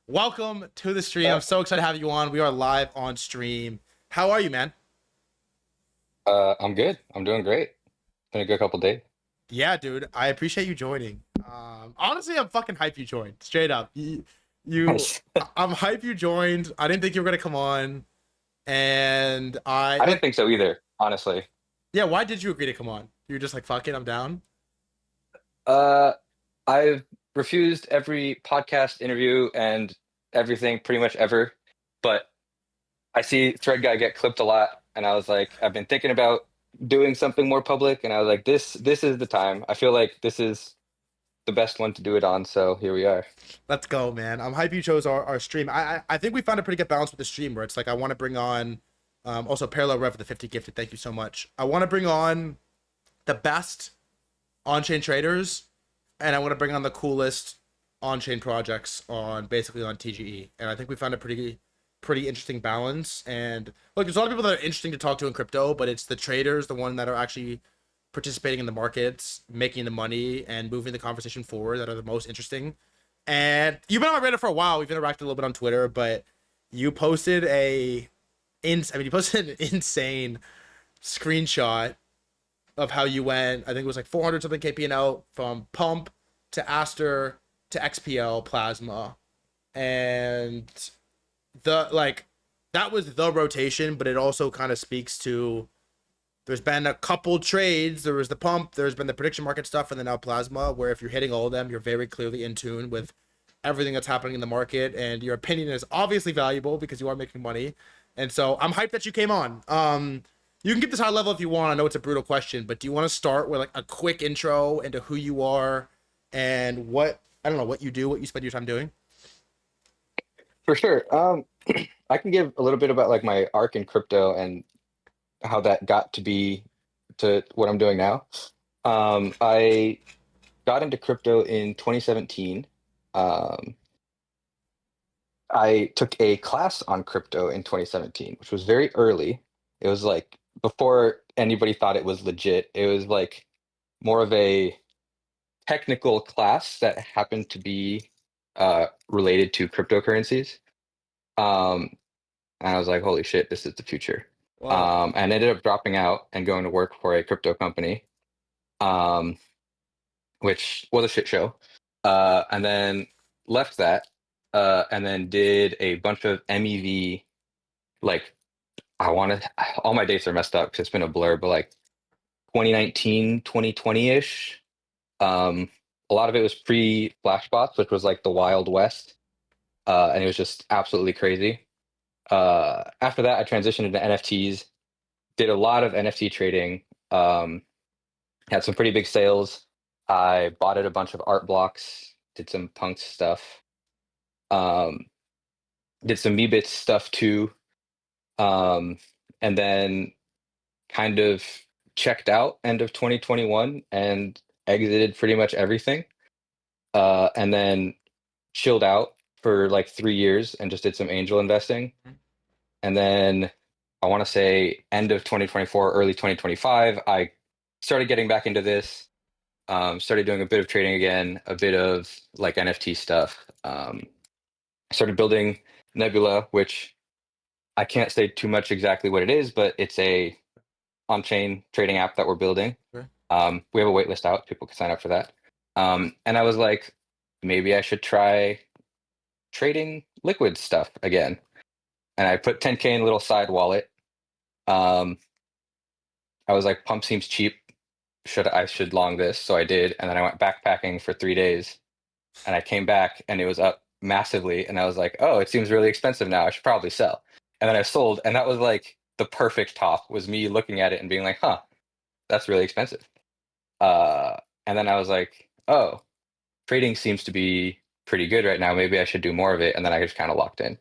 Welcome to the stream. I'm so excited to have you on. We are live on stream. How are you, man? I'm good. I'm doing great. Been a good couple days. Yeah, dude. I appreciate you joining. Honestly, I'm fucking hype you joined. Straight up. Nice. I'm hype you joined. I didn't think you were gonna come on, and I I didn't like. think so either, honestly. Yeah, why did you agree to come on? You're just like, fuck it, I'm down. Uh, I've refused every podcast interview and everything pretty much ever, but I see threadguy get clipped a lot, and I was like, I've been thinking about doing something more public, and I was like, this is the time. I feel like this is the best one to do it on, so here we are. Let's go, man. I'm hype you chose our stream. I think we found a pretty good balance with the stream where it's like I want to bring on, also parallel rev with the 50 gifted. Thank you so much. I want to bring on the best on-chain traders, and I want to bring on the coolest on-chain projects on basically on TGE. And I think we found a pretty interesting balance. And look, there's a lot of people that are interesting to talk to in crypto, but it's the traders, the one that are actually participating in the markets, making the money, and moving the conversation forward that are the most interesting. And you've been on my radar for a while. We've interacted a little bit on Twitter, but you posted you posted an insane screenshot of how you went. I think it was like 400 something KPNL from Pump to Aster to XPL Plasma, and the like that was the rotation. But it also kind of speaks to there's been a couple trades. There was the Pump, there's been the prediction market stuff, and then now Plasma. Where if you're hitting all of them, you're very clearly in tune with everything that's happening in the market, and your opinion is obviously valuable because you are making money. And so I'm hyped that you came on. You can keep this high level if you want. I know it's a brutal question, but do you want to start with like a quick intro into who you are and what I don't know what you do, what you spend your time doing? For sure. I can give a little bit about like my arc in crypto and how that got to be to what I'm doing now. I got into crypto in 2017. Um, I took a class on crypto in 2017, which was very early. It was like before anybody thought it was legit. It was like more of a technical class that happened to be related to cryptocurrencies. Um, and I was like, holy shit, this is the future. Wow. And ended up dropping out and going to work for a crypto company, um, which was a shit show. And then left that, and then did a bunch of MEV. Like, I want to, all my dates are messed up because it's been a blur, but like 2019, 2020-ish. A lot of it was pre-Flashbots, which was like the Wild West. And it was just absolutely crazy. After that, I transitioned into NFTs, did a lot of NFT trading, had some pretty big sales. I bought it a bunch of art blocks, did some punk stuff, um, did some Meebits stuff too, um, and then kind of checked out end of 2021 and exited pretty much everything, and then chilled out for like 3 years and just did some angel investing. And then I want to say end of 2024, early 2025, I started getting back into this. Started doing a bit of trading again, a bit of like NFT stuff. Started building Nebula, which I can't say too much exactly what it is, but it's a on-chain trading app that we're building. Sure. We have a waitlist out; people can sign up for that. And I was like, maybe I should try trading liquid stuff again. And I put 10K in a little side wallet. Um, I was like, pump seems cheap. I should long this? So I did, and then I went backpacking for 3 days, and I came back and it was up massively, and I was like, oh, it seems really expensive now. I should probably sell. And then I sold, and that was like the perfect top. Was me looking at it and being like, huh, that's really expensive. Uh, and then I was like, oh, trading seems to be pretty good right now. Maybe I should do more of it. And then I just kind of locked in,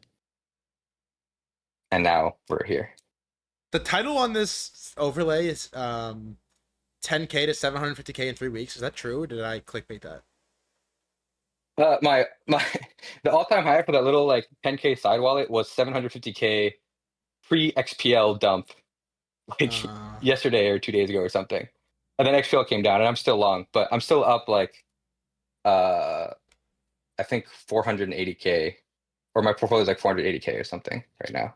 and now we're here. The title on this overlay is 10K to 750K in 3 weeks. Is that true? Or did I clickbait that? My the all-time high for that little like 10K side wallet was 750K pre-XPL dump like Uh, yesterday or 2 days ago or something. And then XPL came down and I'm still long, but I'm still up like uh I think 480K. or my portfolio is like 480K or something right now.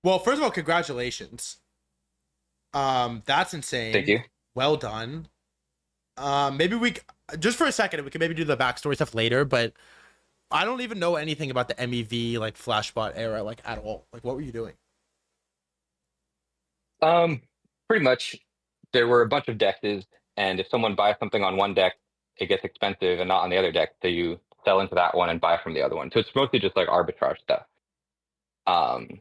Well, first of all, congratulations. That's Thank insane. you. Well done. Maybe just for a second we can maybe do the backstory stuff later, but I don't even know anything about the MEV like Flashbot era like at all. Like, what were you doing? Um, Pretty much, there were a bunch of dexes, and if someone buys something on one deck, it gets expensive and not on the other deck, so you sell into that one and buy from the other one. So it's mostly just like arbitrage stuff. Um,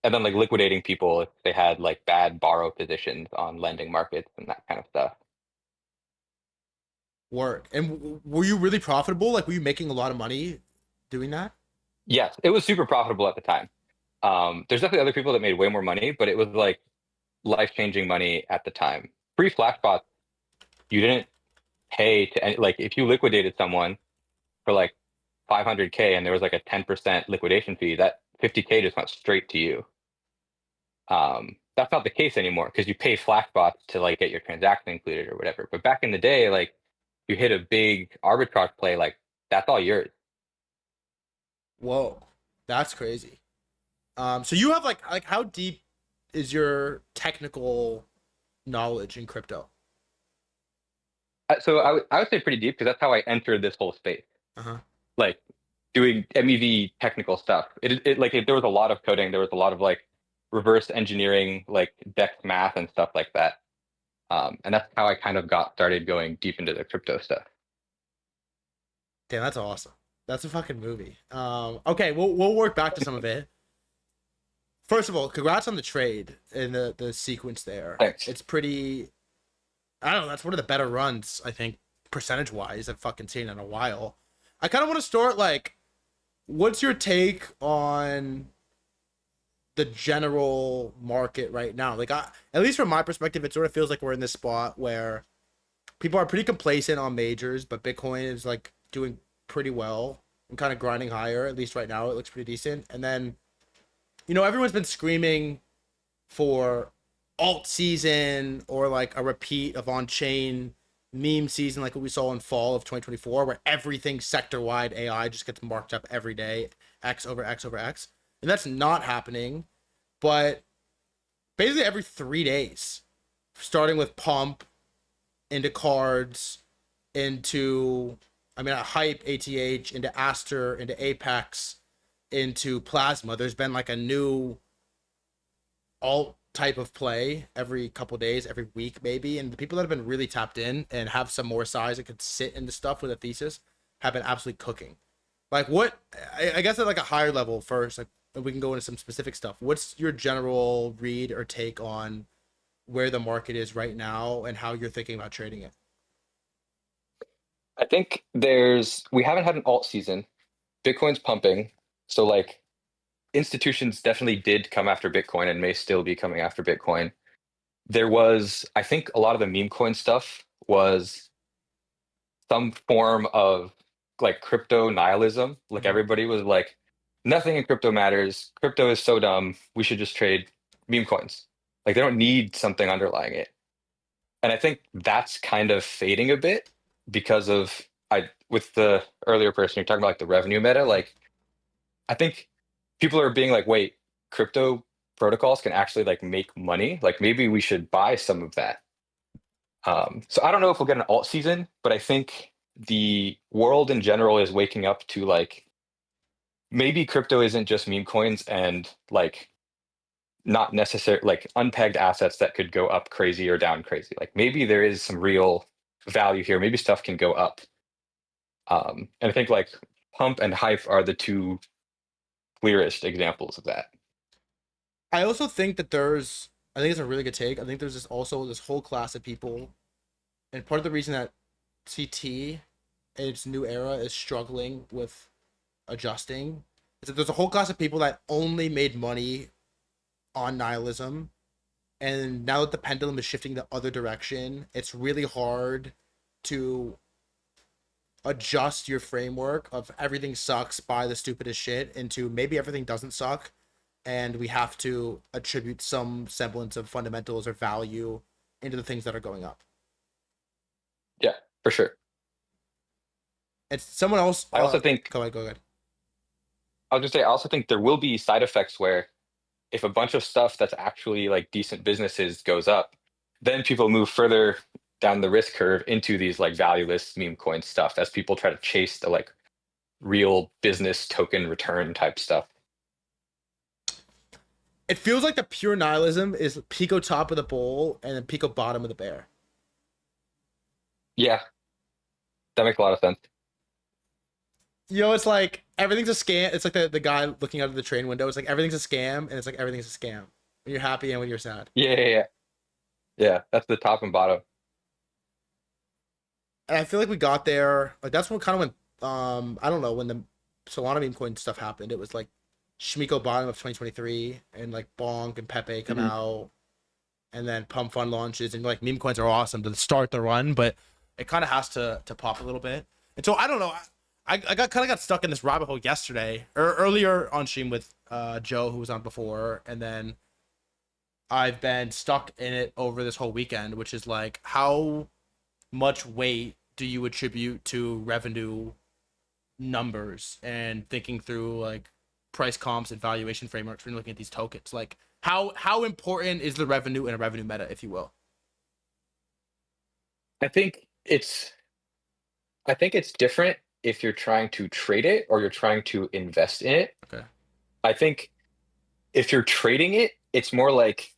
and then like liquidating people if they had like bad borrow positions on lending markets and that kind of stuff. Work. And were you really profitable? Like, were you making a lot of money doing that? Yes, it was super profitable at the time. There's definitely other people that made way more money, but it was like life-changing money at the time. Pre-Flashbots, you didn't pay to any, like if you liquidated someone for like 500K and there was like a 10% liquidation fee, that 50K just went straight to you. That's not the case anymore because you pay Flashbots to like get your transaction included or whatever. But back in the day, like you hit a big arbitrage play, like that's all yours. Whoa, that's crazy. So you have like how deep is your technical knowledge in crypto? So I would say pretty deep because that's how I entered this whole space. Uh huh. Like doing MEV technical stuff. There was a lot of coding. There was a lot of like reverse engineering, like dex math and stuff like that. And that's how I kind of got started going deep into the crypto stuff. Damn, that's awesome. That's a fucking movie. Okay, we'll work back to some of it. First of all, congrats on the trade and the sequence there. Thanks. It's pretty. I don't know. That's one of the better runs I think percentage wise I've fucking seen in a while. I kind of want to start like, what's your take on the general market right now? Like, at least from my perspective, it sort of feels like we're in this spot where people are pretty complacent on majors, but Bitcoin is like doing pretty well and kind of grinding higher. At least right now, it looks pretty decent. And then, everyone's been screaming for alt season or like a repeat of on chain meme season, like what we saw in fall of 2024, where everything sector wide AI just gets marked up every day, X over X over X. And that's not happening. But basically every 3 days, starting with pump into cards, into hype, ATH, into Aster, into Apex, into Plasma. There's been like a new alt type of play every couple days, every week maybe, and the people that have been really tapped in and have some more size that could sit in the stuff with a thesis have been absolutely cooking. Like, what? I guess at like a higher level first, like we can go into some specific stuff. What's your general read or take on where the market is right now and how you're thinking about trading it? I think we haven't had an alt season. Bitcoin's pumping. So like institutions definitely did come after Bitcoin and may still be coming after Bitcoin. There was, I think a lot of the meme coin stuff was some form of like crypto nihilism. Like Mm-hmm. everybody was like, nothing in crypto matters. Crypto is so dumb. We should just trade meme coins. Like they don't need something underlying it. And I think that's kind of fading a bit because of I with the earlier person you're talking about like the revenue meta, like I think people are being like, wait, crypto protocols can actually like make money. Like maybe we should buy some of that. So I don't know if we'll get an alt season, but I think the world in general is waking up to like maybe crypto isn't just meme coins and like not necessary like unpegged assets that could go up crazy or down crazy. Like maybe there is some real value here. Maybe stuff can go up. And I think like pump and hype are the two clearest examples of that. I also think that I think it's a really good take. I think there's this whole class of people, and part of the reason that CT in its new era is struggling with adjusting is that there's a whole class of people that only made money on nihilism, and now that the pendulum is shifting the other direction, it's really hard to adjust your framework of everything sucks, buy the stupidest shit, into maybe everything doesn't suck and we have to attribute some semblance of fundamentals or value into the things that are going up. Yeah, for sure. It's someone else. I also think Go ahead. Go ahead. I was gonna say, I also think there will be side effects where if a bunch of stuff that's actually like decent businesses goes up, then people move further down the risk curve into these like valueless meme coin stuff as people try to chase the like real business token return type stuff. It feels like the pure nihilism is Pico top of the bowl and then Pico bottom of the bear. Yeah, that makes a lot of sense. You know, it's like everything's a scam. It's like the guy looking out of the train window. It's like everything's a scam, and it's like everything's a scam. When you're happy and when you're sad. Yeah, yeah, yeah. Yeah, that's the top and bottom. And I feel like we got there. Like that's what kind of when I don't know when the Solana meme coin stuff happened. It was like Shmiko bottom of 2023, and like Bonk and Pepe come Mhm. out, and then Pump.fun launches, and like meme coins are awesome to start the run, but it kind of has to pop a little bit. And so I don't know. I got kind of got stuck in this rabbit hole yesterday or earlier on stream with Joe who was on before, and then I've been stuck in it over this whole weekend, which is like how much weight do you attribute to revenue numbers and thinking through like price comps and valuation frameworks when looking at these tokens? Like how important is the revenue in a revenue meta, if you will? I think it's I think it's different if you're trying to trade it or you're trying to invest in it. Okay. I think if you're trading it, it's more like,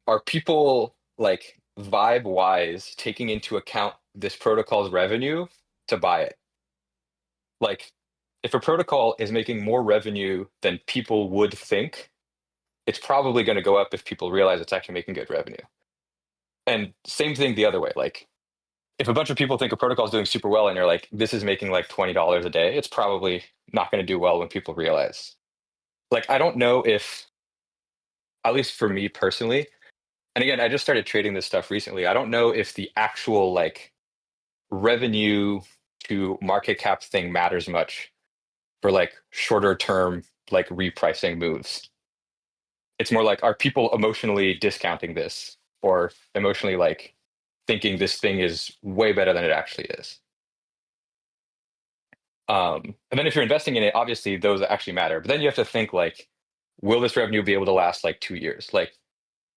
are people like vibe wise taking into account this protocol's revenue to buy it? Like, if a protocol is making more revenue than people would think, it's probably going to go up if people realize it's actually making good revenue. And same thing the other way. Like, if a bunch of people think a protocol is doing super well and you're like, this is making like $20 a day, it's probably not going to do well when people realize. Like, I don't know if, at least for me personally, and again, I just started trading this stuff recently. I don't know if the actual like revenue to market cap thing matters much for like shorter term like repricing moves. It's more like, are people emotionally discounting this or emotionally like thinking this thing is way better than it actually is? And then if you're investing in it, obviously those actually matter. But then you have to think like, will this revenue be able to last like 2 years? Like,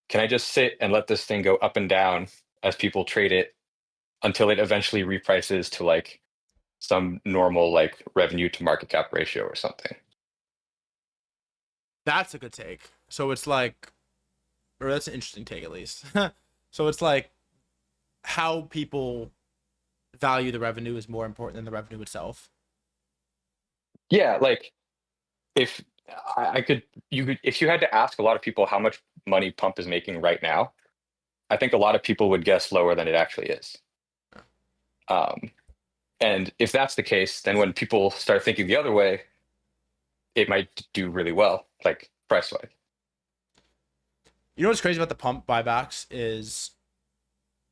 can I just sit and let this thing go up and down as people trade it until it eventually reprices to like some normal like revenue to market cap ratio or something? That's a good take. So it's like, or that's an interesting take at least. So it's like how people value the revenue is more important than the revenue itself. Yeah, like if I could, you could, if you had to ask a lot of people how much money Pump is making right now, I think a lot of people would guess lower than it actually is. Um, and if that's the case, then when people start thinking the other way, it might do really well, like price wise. You know what's crazy about the pump buybacks is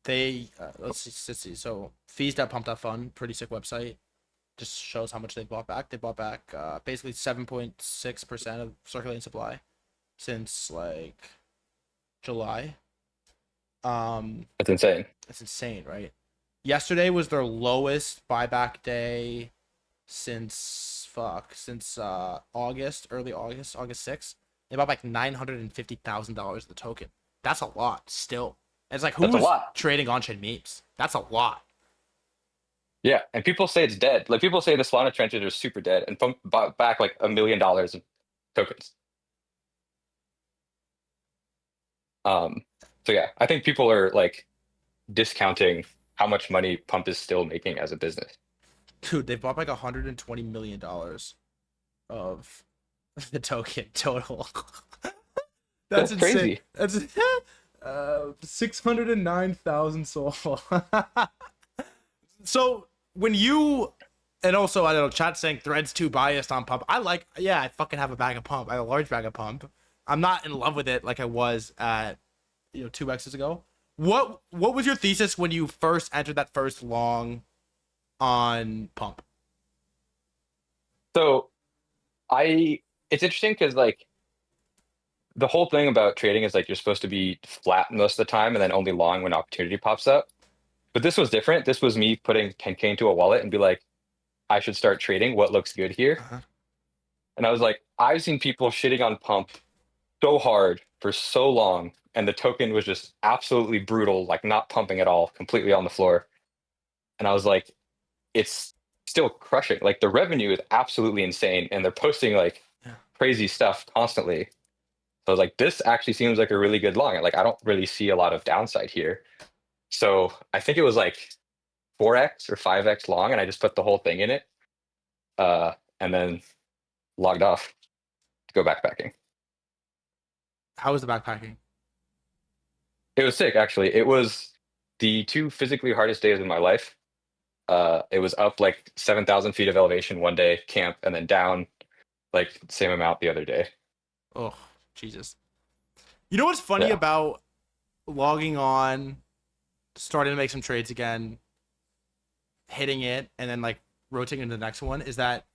they let's see. So fees.pump.fun, pretty sick website. Just shows how much they bought back. They bought back basically 7.6% of circulating supply since like July. That's insane. That's insane, right? Yesterday was their lowest buyback day since August, early August, August 6th. They bought back $950,000 of the token. That's a lot still. And it's like That's a who's lot. trading on-chain memes? That's a lot. Yeah, and people say it's dead. Like people say the Solana trenches are super dead, and Pump bought back like $1 million of tokens. Um, so yeah, I think people are like discounting how much money Pump is still making as a business. Dude, they bought back $120 million of the token total. That's That's insane. crazy. That's 609,000 soul. So when you and also I don't know, chat saying threads too biased on pump. I like I fucking have a bag of pump. I have a large bag of pump. I'm not in love with it like I was at 2x's ago. What was your thesis when you first entered that first long on pump? So I, it's interesting because like the whole thing about trading is like you're supposed to be flat most of the time and then only long when opportunity pops up. But this was different. This was me putting 10K into a wallet and be like, I should start trading. What looks good here? Uh-huh. And I was like, I've seen people shitting on Pump so hard for so long, and the token was just absolutely brutal, like not pumping at all, completely on the floor. And I was like, it's still crushing. Like the revenue is absolutely insane, and they're posting like Yeah. crazy stuff constantly. So I was like, this actually seems like a really good long. Like I don't really see a lot of downside here. So I think it was like 4x or 5x long, and I just put the whole thing in it, and then logged off to go backpacking. How was the backpacking? It was sick, actually. It was the two physically hardest days of my life. It was up like 7,000 feet of elevation one day, camp, and then down like same amount the other day. Oh, Jesus. You know what's funny Yeah. about logging on, starting to make some trades again, hitting it, and then like rotating into the next one is that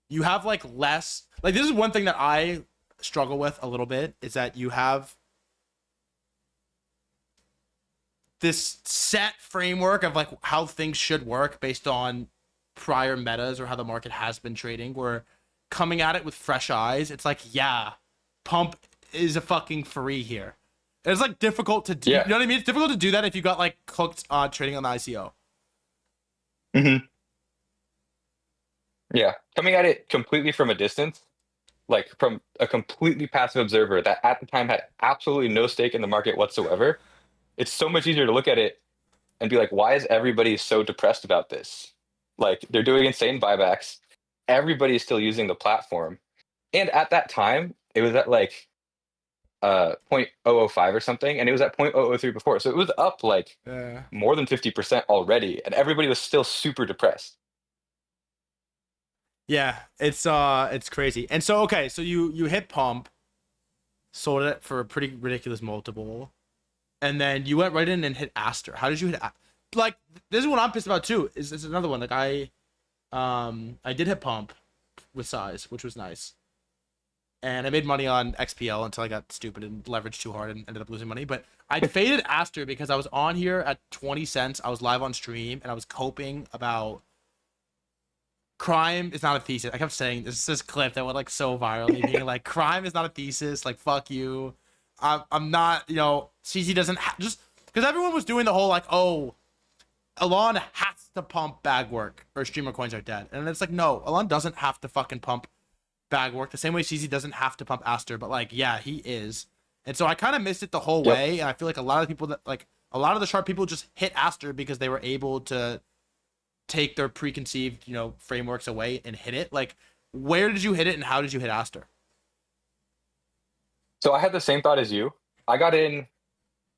you have like less. Like this is one thing that I struggle with a little bit is that you have this set framework of like how things should work based on prior metas or how the market has been trading. Where coming at it with fresh eyes, it's like, yeah, pump is a fucking free here. It's like difficult to do. You Yeah. know what I mean? It's difficult to do that if you got like cooked trading on the ICO. Hmm. Yeah. Coming at it completely from a distance, like from a completely passive observer that at the time had absolutely no stake in the market whatsoever, it's so much easier to look at it and be like, why is everybody so depressed about this? Like they're doing insane buybacks. Everybody's still using the platform. And at that time, it was at like 0.005 or something, and it was at 0.003 before. So it was up like Yeah. more than 50% already, and everybody was still super depressed. Yeah, it's crazy. And so okay, so you hit pump, sold it for a pretty ridiculous multiple, and then you went right in and hit Aster. How did you hit? Like this is what I'm pissed about too. Is another one like I did hit pump with size, which was nice, and I made money on XPL until I got stupid and leveraged too hard and ended up losing money. But I'd faded Aster because I was on here at 20 cents. I was live on stream and I was coping about crime is not a thesis. I kept saying this clip that went like so viral. Me being like, crime is not a thesis. Like, fuck you. I'm not. You know, CZ doesn't just because everyone was doing the whole like, oh, Elon has to pump bag work or streamer coins are dead, and it's like, no, Elon doesn't have to fucking pump bag work the same way CZ doesn't have to pump Aster, but like, yeah, he is. And so I kind of missed it the whole Yep. way, and I feel like a lot of people that like a lot of the sharp people just hit Aster because they were able to take their preconceived, you know, frameworks away and hit it. Like, where did you hit it and how did you hit Aster? So I had the same thought as you. I got in,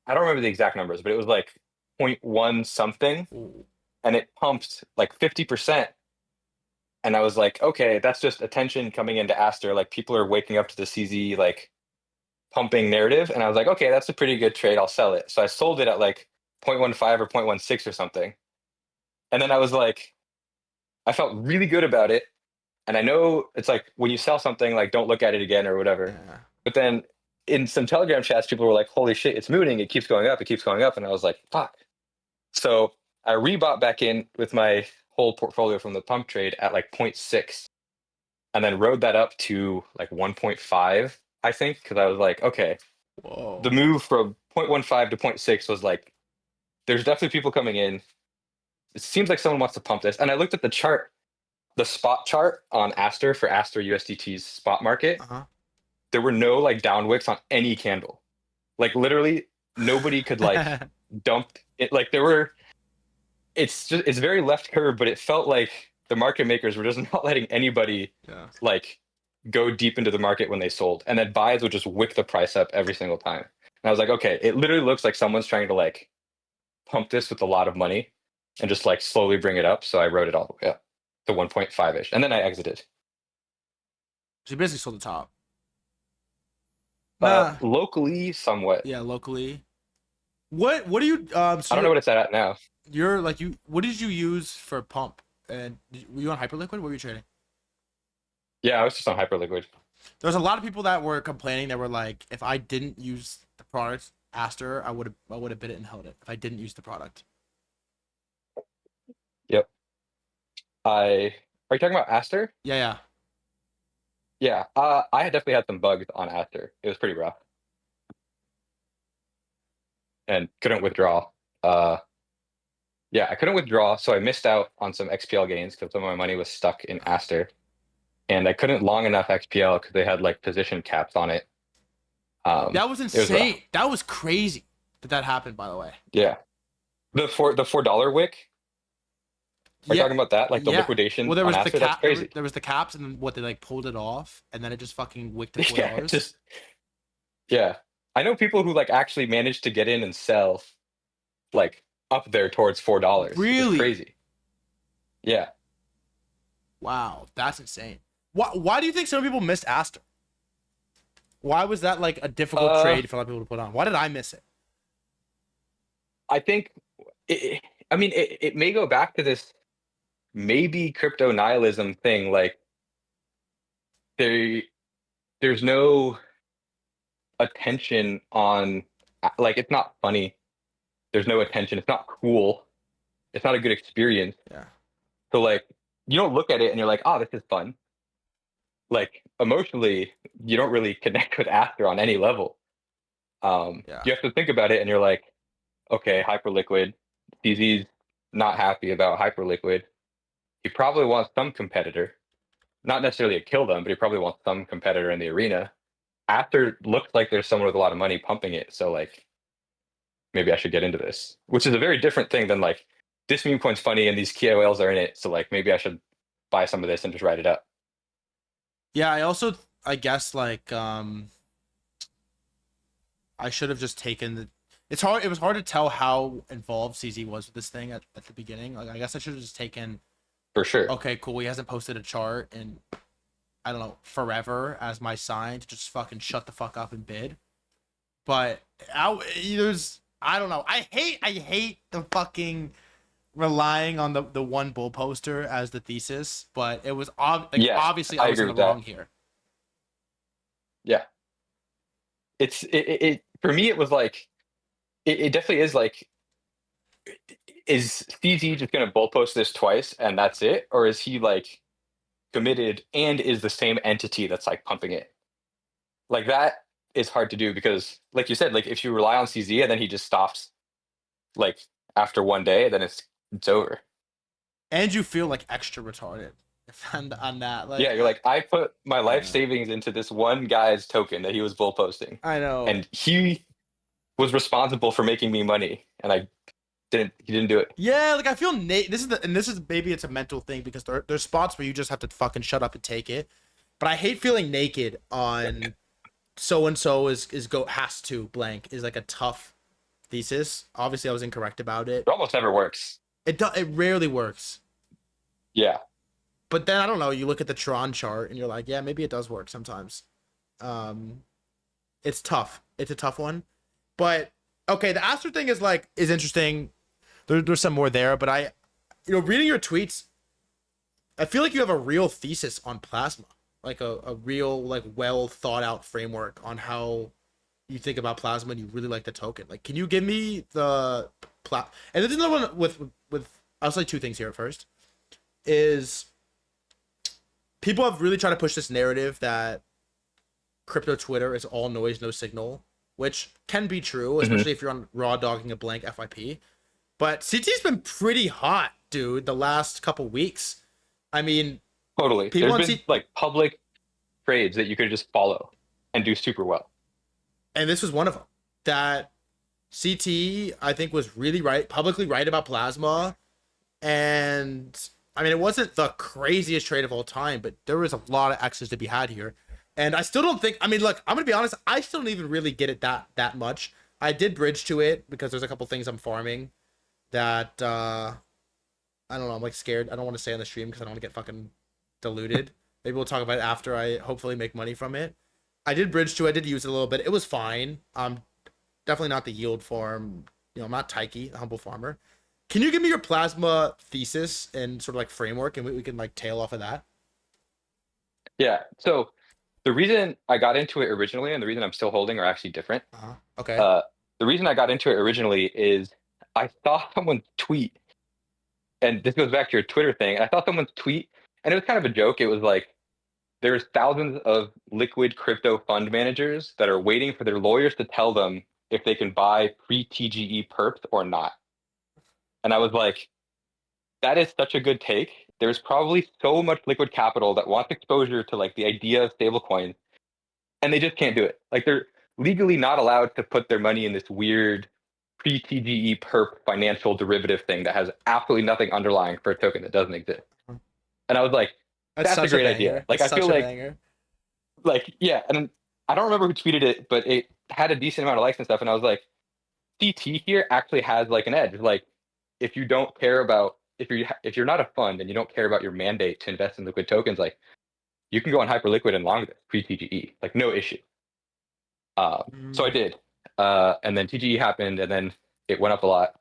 I don't remember the exact numbers, but it was like point 0.1 something, Ooh. and it pumped like 50%. And I was like, okay, that's just attention coming into Aster. Like people are waking up to the CZ like pumping narrative. And I was like, okay, that's a pretty good trade. I'll sell it. So I sold it at like 0.15 or 0.16 or something. And then I was like, I felt really good about it. And I know it's like when you sell something, like don't look at it again or whatever. Yeah. But then in some Telegram chats, people were like, holy shit, it's mooning. It keeps going up. It keeps going up. And I was like, fuck. So I rebought back in with my whole portfolio from the pump trade at like zero point 0.6 and then rode that up to like 1.5, I think, because I was like, okay, the Whoa. move from 0.15 to zero point 0.6 was like, there's definitely people coming in. It seems like someone wants to pump this. And I looked at the chart, the spot chart on Aster for Aster USDT's spot market. Uh There were no like down wicks on any candle. Like literally nobody could like huh. dump it. Like there were, it's just, it's very left curve, but it felt like the market makers were just not letting anybody Yeah. like go deep into the market when they sold, and then buys would just wick the price up every single time. And I was like, okay, it literally looks like someone's trying to like pump this with a lot of money and just like slowly bring it up. So I wrote it all the way up to 1.5 ish, and then I exited. So you basically sold the top. Nah. Locally, somewhat. Yeah, locally. What do you I so don't know what it's at now. you're like you what did you use for pump? And were you on Hyperliquid? What were you trading? Yeah, I was just on Hyperliquid. There's a lot of people that were complaining that were like, if I didn't use the product Aster, I would have bid it and held it if I didn't use the product. Yep. I Are you talking about Aster? Yeah, yeah. Yeah, I had definitely had some bugs on Aster. It was pretty rough, and couldn't withdraw. Uh, yeah, I couldn't withdraw, so I missed out on some XPL gains because some of my money was stuck in Aster, and I couldn't long enough XPL because they had like position caps on it. That was It was rough. insane. That was crazy that happened, by the way. Yeah, the $4 wick. Are you Yeah, talking about that? Like the yeah. Well, liquidation there on was the Aster? That's cap. crazy. There was the caps, and then what they like pulled it off, and then it just fucking wicked to four Yeah, it dollars. just yeah. I know people who like actually managed to get in and sell like up there towards $4. It's Really? crazy. Yeah. Wow, that's insane. Why do you think some people missed Aster? Why was that like a difficult Uh, trade for a lot of people to put on? Why did I miss it? I think I mean it may go back to this maybe crypto nihilism thing. Like there there's no attention on like it's not funny. There's no attention. It's not cool. It's not a good experience. Yeah, So like you don't look at it and you're like, oh, this is fun. Like emotionally, you don't really connect with Aster on any level. yeah. You have to think about it and you're like, okay, hyperliquid. CZ's not happy about hyperliquid. He probably wants some competitor, not necessarily to kill them, but he probably wants some competitor in the arena. After looks like there's someone with a lot of money pumping it, so like maybe I should get into this, which is a very different thing than like this meme coin's funny and these KOLs are in it, so like maybe I should buy some of this and just write it up. Yeah, I also I guess like I should have just taken the it's hard it was hard to tell how involved CZ was with this thing at the beginning. Like I guess I should have just taken For sure. okay, cool, he hasn't posted a chart in I don't know, forever as my sign to just fucking shut the fuck up and bid. But there's I don't know. I hate the fucking relying on the one bull poster as the thesis, but it was like Yeah, obviously I I was in agree the with wrong that. here. Yeah. It for me it was like it definitely is like is CZ just gonna bull post this twice and that's it? Or is he like committed and is the same entity that's like pumping it? Like that is hard to do because like you said, like if you rely on CZ and then he just stops like after one day, then it's over. And you feel like extra retarded on that. Yeah, Like you're like, I put my I life know. savings into this one guy's token that he was bull posting. I know. And he was responsible for making me money and I didn't he didn't do it. Yeah, like I feel this is maybe it's a mental thing because there's spots where you just have to fucking shut up and take it. But I hate feeling naked on so and so is go has to blank is like a tough thesis. Obviously, I was incorrect about it. It almost never works. It rarely works. Yeah. But then I don't know. You look at the Tron chart and you're like, yeah, maybe it does work sometimes. Um, it's tough. It's a tough one. But okay, the Aster thing is interesting. There's some more there, but reading your tweets, I feel like you have a real thesis on plasma, like a real like well thought out framework on how you think about plasma and you really like the token. Like, can you give me the And there's another one with I'll say two things here. First is people have really tried to push this narrative that crypto Twitter is all noise, no signal, which can be true, Mhm. especially if you're on raw dogging a blank FIP. But CT's been pretty hot, dude, the last couple weeks. I mean, Totally. people There's on been CT, like public trades that you could just follow and do super well. and this was one of them, that CT, I think, was really right, publicly right about plasma. And I mean, it wasn't the craziest trade of all time, but there was a lot of X's to be had here. And I still don't think, I mean, look, I'm going to be honest, I still don't even really get it that much. I did bridge to it because there's a couple things I'm farming that, I don't know, I'm like scared. I don't want to say on the stream because I don't want to get fucking diluted. Maybe we'll talk about it after I hopefully make money from it. I did bridge to it. I did use it a little bit. It was fine. Definitely not the yield farm. I'm not Taiki, a humble farmer. Can you give me your plasma thesis and sort of like framework, and we can like tail off of that? Yeah. So the reason I got into it originally and the reason I'm still holding are actually different. Okay. Uh, the reason I got into it originally is I saw someone tweet, and this goes back to your Twitter thing. I saw someone's tweet, and it was kind of a joke. It was like, there's thousands of liquid crypto fund managers that are waiting for their lawyers to tell them if they can buy pre-TGE perps or not. And I was like, that is such a good take. There's probably so much liquid capital that wants exposure to like the idea of stablecoins, and they just can't do it. Like they're legally not allowed to put their money in this weird pre-TGE perp financial derivative thing that has absolutely nothing underlying for a token that doesn't exist. And I was like, That's that's a such a great idea. banger. Like That's I feel such a banger. like yeah, and I don't remember who tweeted it, but it had a decent amount of likes and stuff. And I was like, CT here actually has like an edge. Like if you don't care about if you're not a fund and you don't care about your mandate to invest in liquid tokens, like you can go on hyperliquid and long this pre-TGE, like no issue. So I Mm. did, and then TGE happened, and then it went up a lot.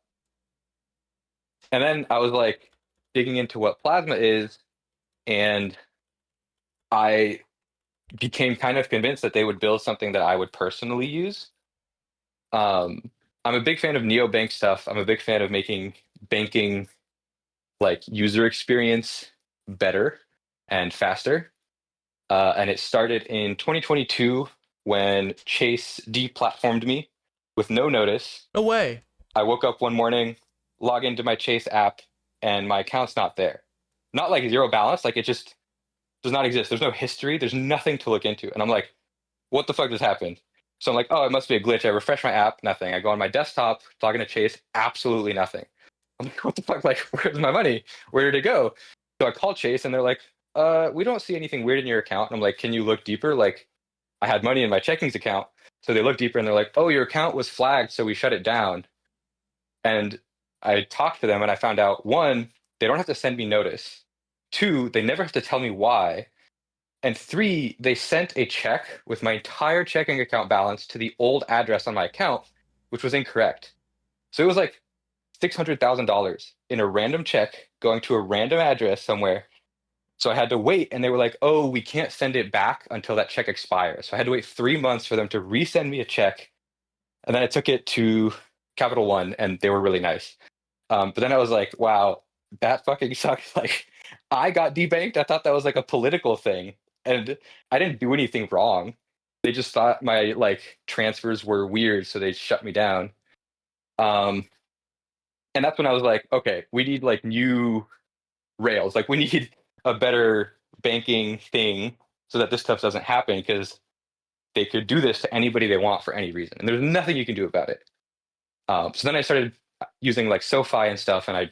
And then I was like digging into what plasma is, and I became kind of convinced that they would build something that I would personally use. I'm a big fan of neobank stuff. I'm a big fan of making banking like user experience better and faster. And it started in 2022 when Chase deplatformed me with no notice. No way. I woke up one morning, log into my Chase app, and my account's not there. Not like zero balance, like it just does not exist. There's no history. There's nothing to look into. And I'm like, what the fuck just happened? So I'm like, oh, it must be a glitch. I refresh my app, nothing. I go on my desktop, log into Chase, absolutely nothing. I'm like, what the fuck? Like, where's my money? Where did it go? So I call Chase and they're like, we don't see anything weird in your account. And I'm like, can you look deeper? Like, I had money in my checkings account. So they look deeper and they're like, oh, your account was flagged, so we shut it down. And I talked to them and I found out one, they don't have to send me notice. Two, they never have to tell me why. And three, they sent a check with my entire checking account balance to the old address on my account, which was incorrect. So it was like $600,000 in a random check going to a random address somewhere. So I had to wait, and they were like, "Oh, we can't send it back until that check expires." So I had to wait 3 months for them to resend me a check, and then I took it to Capital One, and they were really nice. But then I was like, "Wow, that fucking sucks!" Like, I got debanked. I thought that was like a political thing, and I didn't do anything wrong. They just thought my like transfers were weird, so they shut me down. Um, and that's when I was like, okay, we need like new rails. Like we need a better banking thing so that this stuff doesn't happen because they could do this to anybody they want for any reason, and there's nothing you can do about it. So then I started using like SoFi and stuff, and I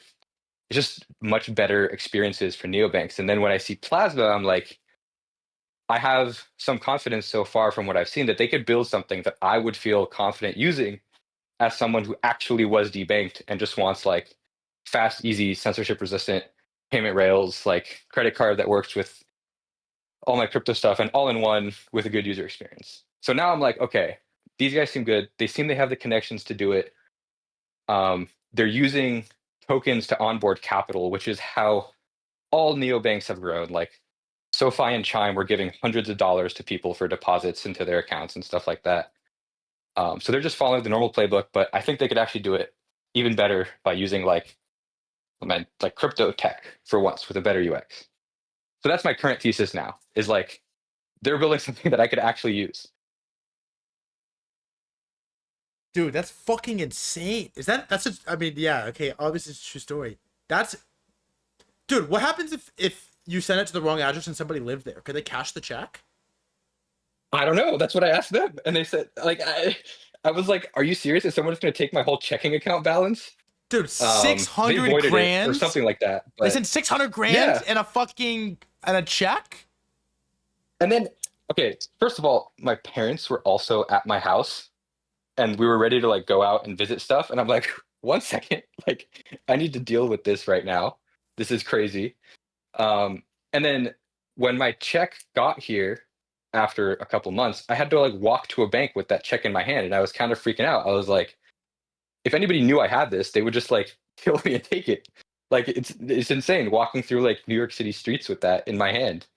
just much better experiences for neobanks. And then when I see Plasma, I'm like, I have some confidence so far from what I've seen that they could build something that I would feel confident using as someone who actually was debanked and just wants like fast, easy, censorship resistant payment rails, like credit card that works with all my crypto stuff and all in one with a good user experience. So now I'm like, okay, these guys seem good. They seem they have the connections to do it. They're using tokens to onboard capital, which is how all neobanks have grown. Like SoFi and Chime were giving hundreds of dollars to people for deposits into their accounts and stuff like that. So they're just following the normal playbook, but I think they could actually do it even better by using like crypto tech for once with a better UX. So that's my current thesis now. Is like they're building something that I could actually use. Dude, that's fucking insane. Is that's a I mean, yeah, okay, obviously it's a true story. That's dude, what happens if you send it to the wrong address and somebody lived there? Could they cash the check? I don't know. That's what I asked them, and they said like I was like, "Are you serious? Is someone just going to take my whole checking account balance?" Dude, six They hundred voided it or grand? something like that. They But sent 600 grand yeah, and a fucking and a check? and then okay, first of all, my parents were also at my house, and we were ready to like go out and visit stuff, and I'm like, one second, like I need to deal with this right now. This is crazy. And then when my check got here after a couple months, I had to like walk to a bank with that check in my hand, and I was kind of freaking out. I was like, if anybody knew I had this, they would just like kill me and take it. Like it's insane walking through like New York City streets with that in my hand.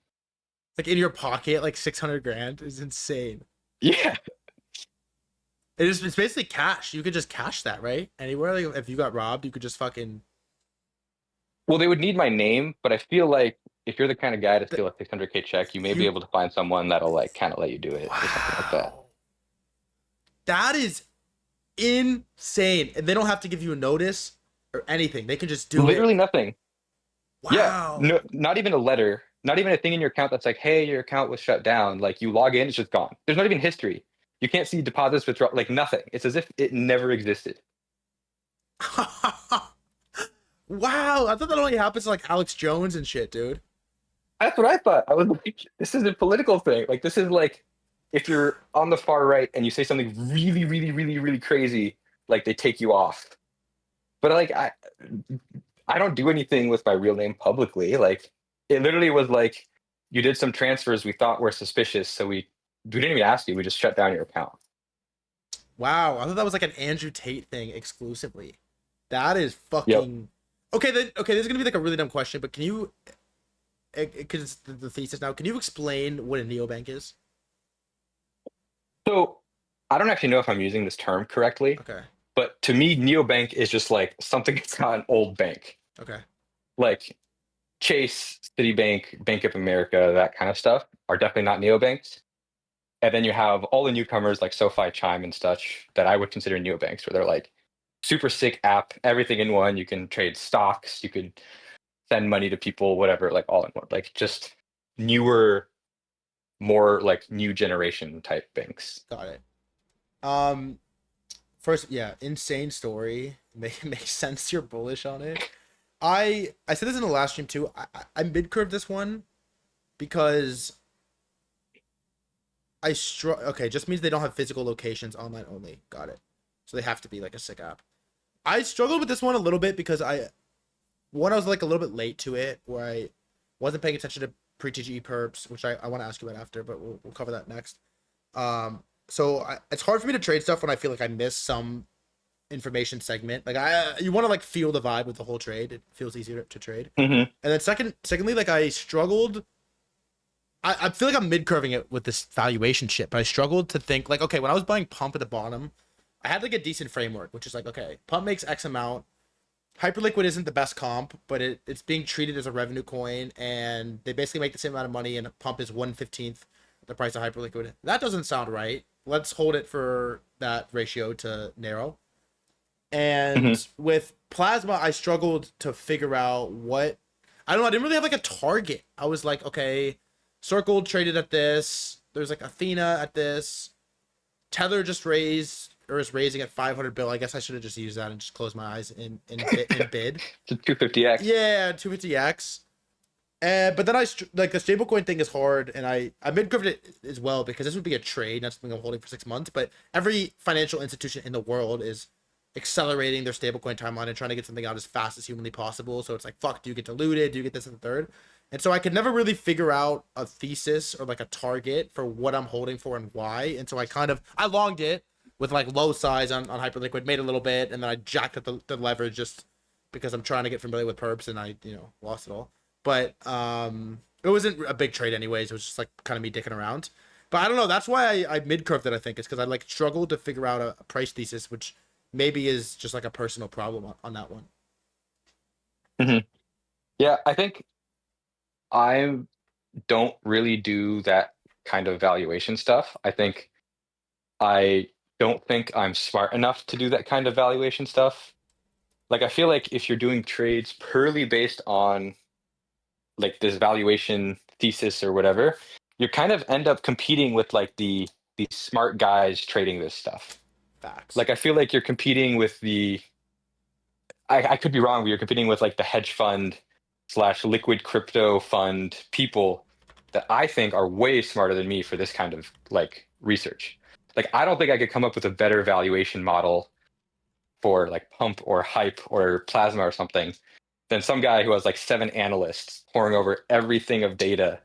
Like in your pocket, like 600 grand is insane. Yeah, It's basically cash. You could just cash that, right? Anywhere. Like if you got robbed, you could just fucking Well, they would need my name, but I feel like if you're the kind of guy to Th- steal a 600K check, you may be You able to find someone that'll like kind of let you do it or something like that. wow. That is insane. And they don't have to give you a notice or anything. They can just do it. Literally nothing. Yeah, Wow. no, not even a letter, not even a thing in your account that's like, hey, your account was shut down. Like you log in, it's just gone. There's not even history. You can't see deposits, withdraw, like nothing. It's as if it never existed. Wow. I thought that only happens to like Alex Jones and shit, dude. That's what I thought. I was like, this is a political thing. Like this is like if you're on the far right and you say something really, really, really, really crazy, like they take you off. But like I don't do anything with my real name publicly. Like it literally was like you did some transfers we thought were suspicious, so we didn't even ask you. We just shut down your account. Wow. I thought that was like an Andrew Tate thing exclusively. That is Yep. fucking okay. Then okay, this is gonna be like a really dumb question, but can you, because it's the thesis now, can you explain what a neobank is? So I don't actually know if I'm using this term correctly, Okay. but to me, neobank is just like something that's not an old bank. Okay. Like Chase, Citibank, Bank of America, that kind of stuff are definitely not neobanks. And then you have all the newcomers like SoFi, Chime, and such that I would consider neobanks, where they're like super sick app, everything in one. You can trade stocks, you could send money to people, whatever, like all in one. Like just newer, more like new generation type banks. Got it. Um, First, yeah, insane story. Makes sense. You're bullish on it. I said this in the last stream too. I mid curved this one because okay, just means they don't have physical locations, online only. Got it. So they have to be like a sick app. I struggled with this one a little bit because I was like a little bit late to it, where I wasn't paying attention to pre-TGE perps, which I want to ask you about after, but we'll cover that next. It's hard for me to trade stuff when I feel like I miss some information segment. Like you want to like feel the vibe with the whole trade. It feels easier to trade. Mm-hmm. And then secondly, like I struggled. I feel like I'm mid curving it with this valuation shit, but I struggled to think like, okay, when I was buying Pump at the bottom, I had like a decent framework, which is like, okay, Pump makes X amount. Hyperliquid isn't the best comp, but it's being treated as a revenue coin, and they basically make the same amount of money, and Pump is 1/15 the price of Hyperliquid. That doesn't sound right. Let's hold it for that ratio to narrow. Mm-hmm. And with Plasma, I struggled to figure out what, I don't know. I didn't really have like a target. I was like, okay, Circle traded at this. There's like Athena at this. Tether just raised or is raising at 500 bill. I guess I should have just used that and just closed my eyes in bid. It's a 250x. Yeah, 250x. But then like the stablecoin thing is hard, and I mid curved it as well because this would be a trade, not something I'm holding for 6 months. But every financial institution in the world is accelerating their stablecoin timeline and trying to get something out as fast as humanly possible. So it's like, fuck, do you get diluted? Do you get this and the third? And so I could never really figure out a thesis or like a target for what I'm holding for and why. And so I longed it with like low size on Hyperliquid, made a little bit, and then I jacked up the leverage just because I'm trying to get familiar with perps, and I lost it all. But it wasn't a big trade anyways. It was just like kind of me dicking around. But I don't know. That's why I mid curved it. I think is because I like struggled to figure out a price thesis, which maybe is just like a personal problem on that one. Mm-hmm. Yeah, I think I don't really do that kind of valuation stuff. I don't think I'm smart enough to do that kind of valuation stuff. Like I feel like if you're doing trades purely based on like this valuation thesis or whatever, you kind of end up competing with like the smart guys trading this stuff. Facts. Like I feel like you're competing with I could be wrong, but you're competing with like the hedge fund slash liquid crypto fund people that I think are way smarter than me for this kind of like research. Like I don't think I could come up with a better valuation model for like Pump or Hype or Plasma or something than some guy who has like 7 analysts pouring over everything of data,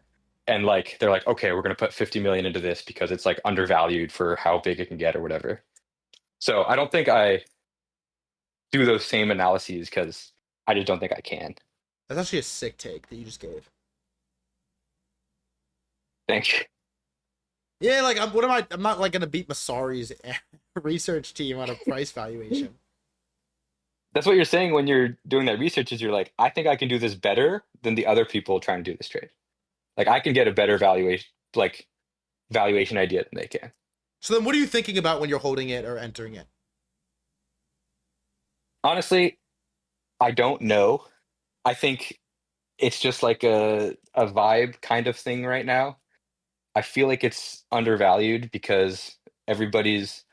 and like they're like, okay, we're going to put 50 million into this because it's like undervalued for how big it can get or whatever. So I don't think I do those same analyses because I just don't think I can. That's actually a sick take that you just gave. Thank you. Yeah, like what am I? I'm not like gonna beat Masari's research team on a price valuation. That's what you're saying when you're doing that research is you're like, I think I can do this better than the other people trying to do this trade. Like I can get a better valuation idea than they can. So then what are you thinking about when you're holding it or entering it? Honestly, I don't know. I think it's just like a vibe kind of thing right now. I feel like it's undervalued because everybody's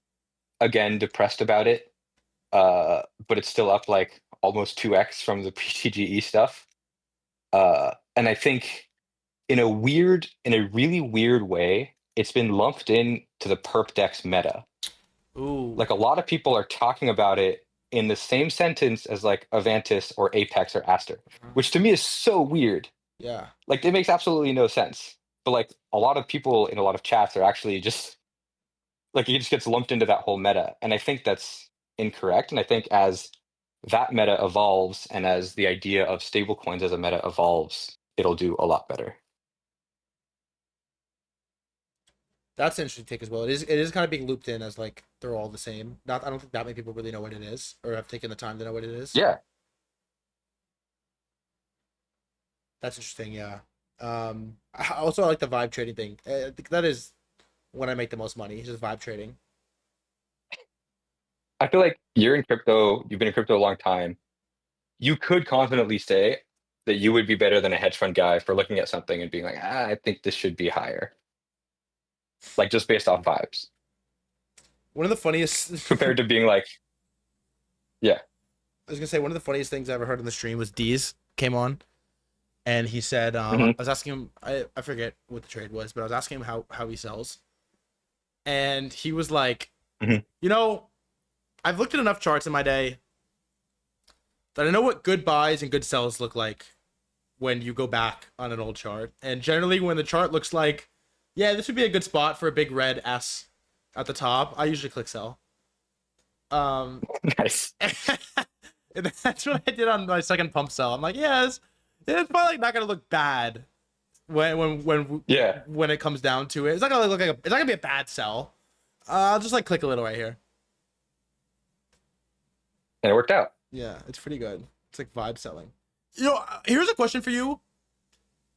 again depressed about it. But it's still up like almost 2x from the pre-TGE stuff. And I think in a really weird way, it's been lumped in to the perp dex meta. Ooh. Like a lot of people are talking about it in the same sentence as like Avantis or Apex or Aster, which to me is so weird. Yeah. Like it makes absolutely no sense. But like a lot of people in a lot of chats are actually just like it just gets lumped into that whole meta. And I think that's incorrect. And I think as that meta evolves and as the idea of stablecoins as a meta evolves, it'll do a lot better. That's an interesting take as well. It is kind of being looped in as like they're all the same. Not I don't think that many people really know what it is or have taken the time to know what it is. Yeah. That's interesting, yeah. I also like the vibe trading thing. I think that is when I make the most money. Just vibe trading. I feel like you've been in crypto a long time. You could confidently say that you would be better than a hedge fund guy for looking at something and being like, I think this should be higher. Like just based off vibes. One of the funniest Compared to being like, yeah. I was gonna say one of the funniest things I ever heard in the stream was Deez came on and he said, I Hmm. was asking him, I forget what the trade was, but I was asking him how he sells. And he was like, Hmm. you know, I've looked at enough charts in my day that I know what good buys and good sells look like when you go back on an old chart. And generally, when the chart looks like, yeah, this would be a good spot for a big red S at the top, I usually click sell. Um, Nice. and that's what I did on my second pump sell. I'm like, yeah, it's probably not gonna look bad Yeah. when it comes down to it. It's not gonna look like it's not gonna be a bad sell. I'll just like click a little right here. And it worked out. Yeah, it's pretty good. It's like vibe selling. Here's a question for you.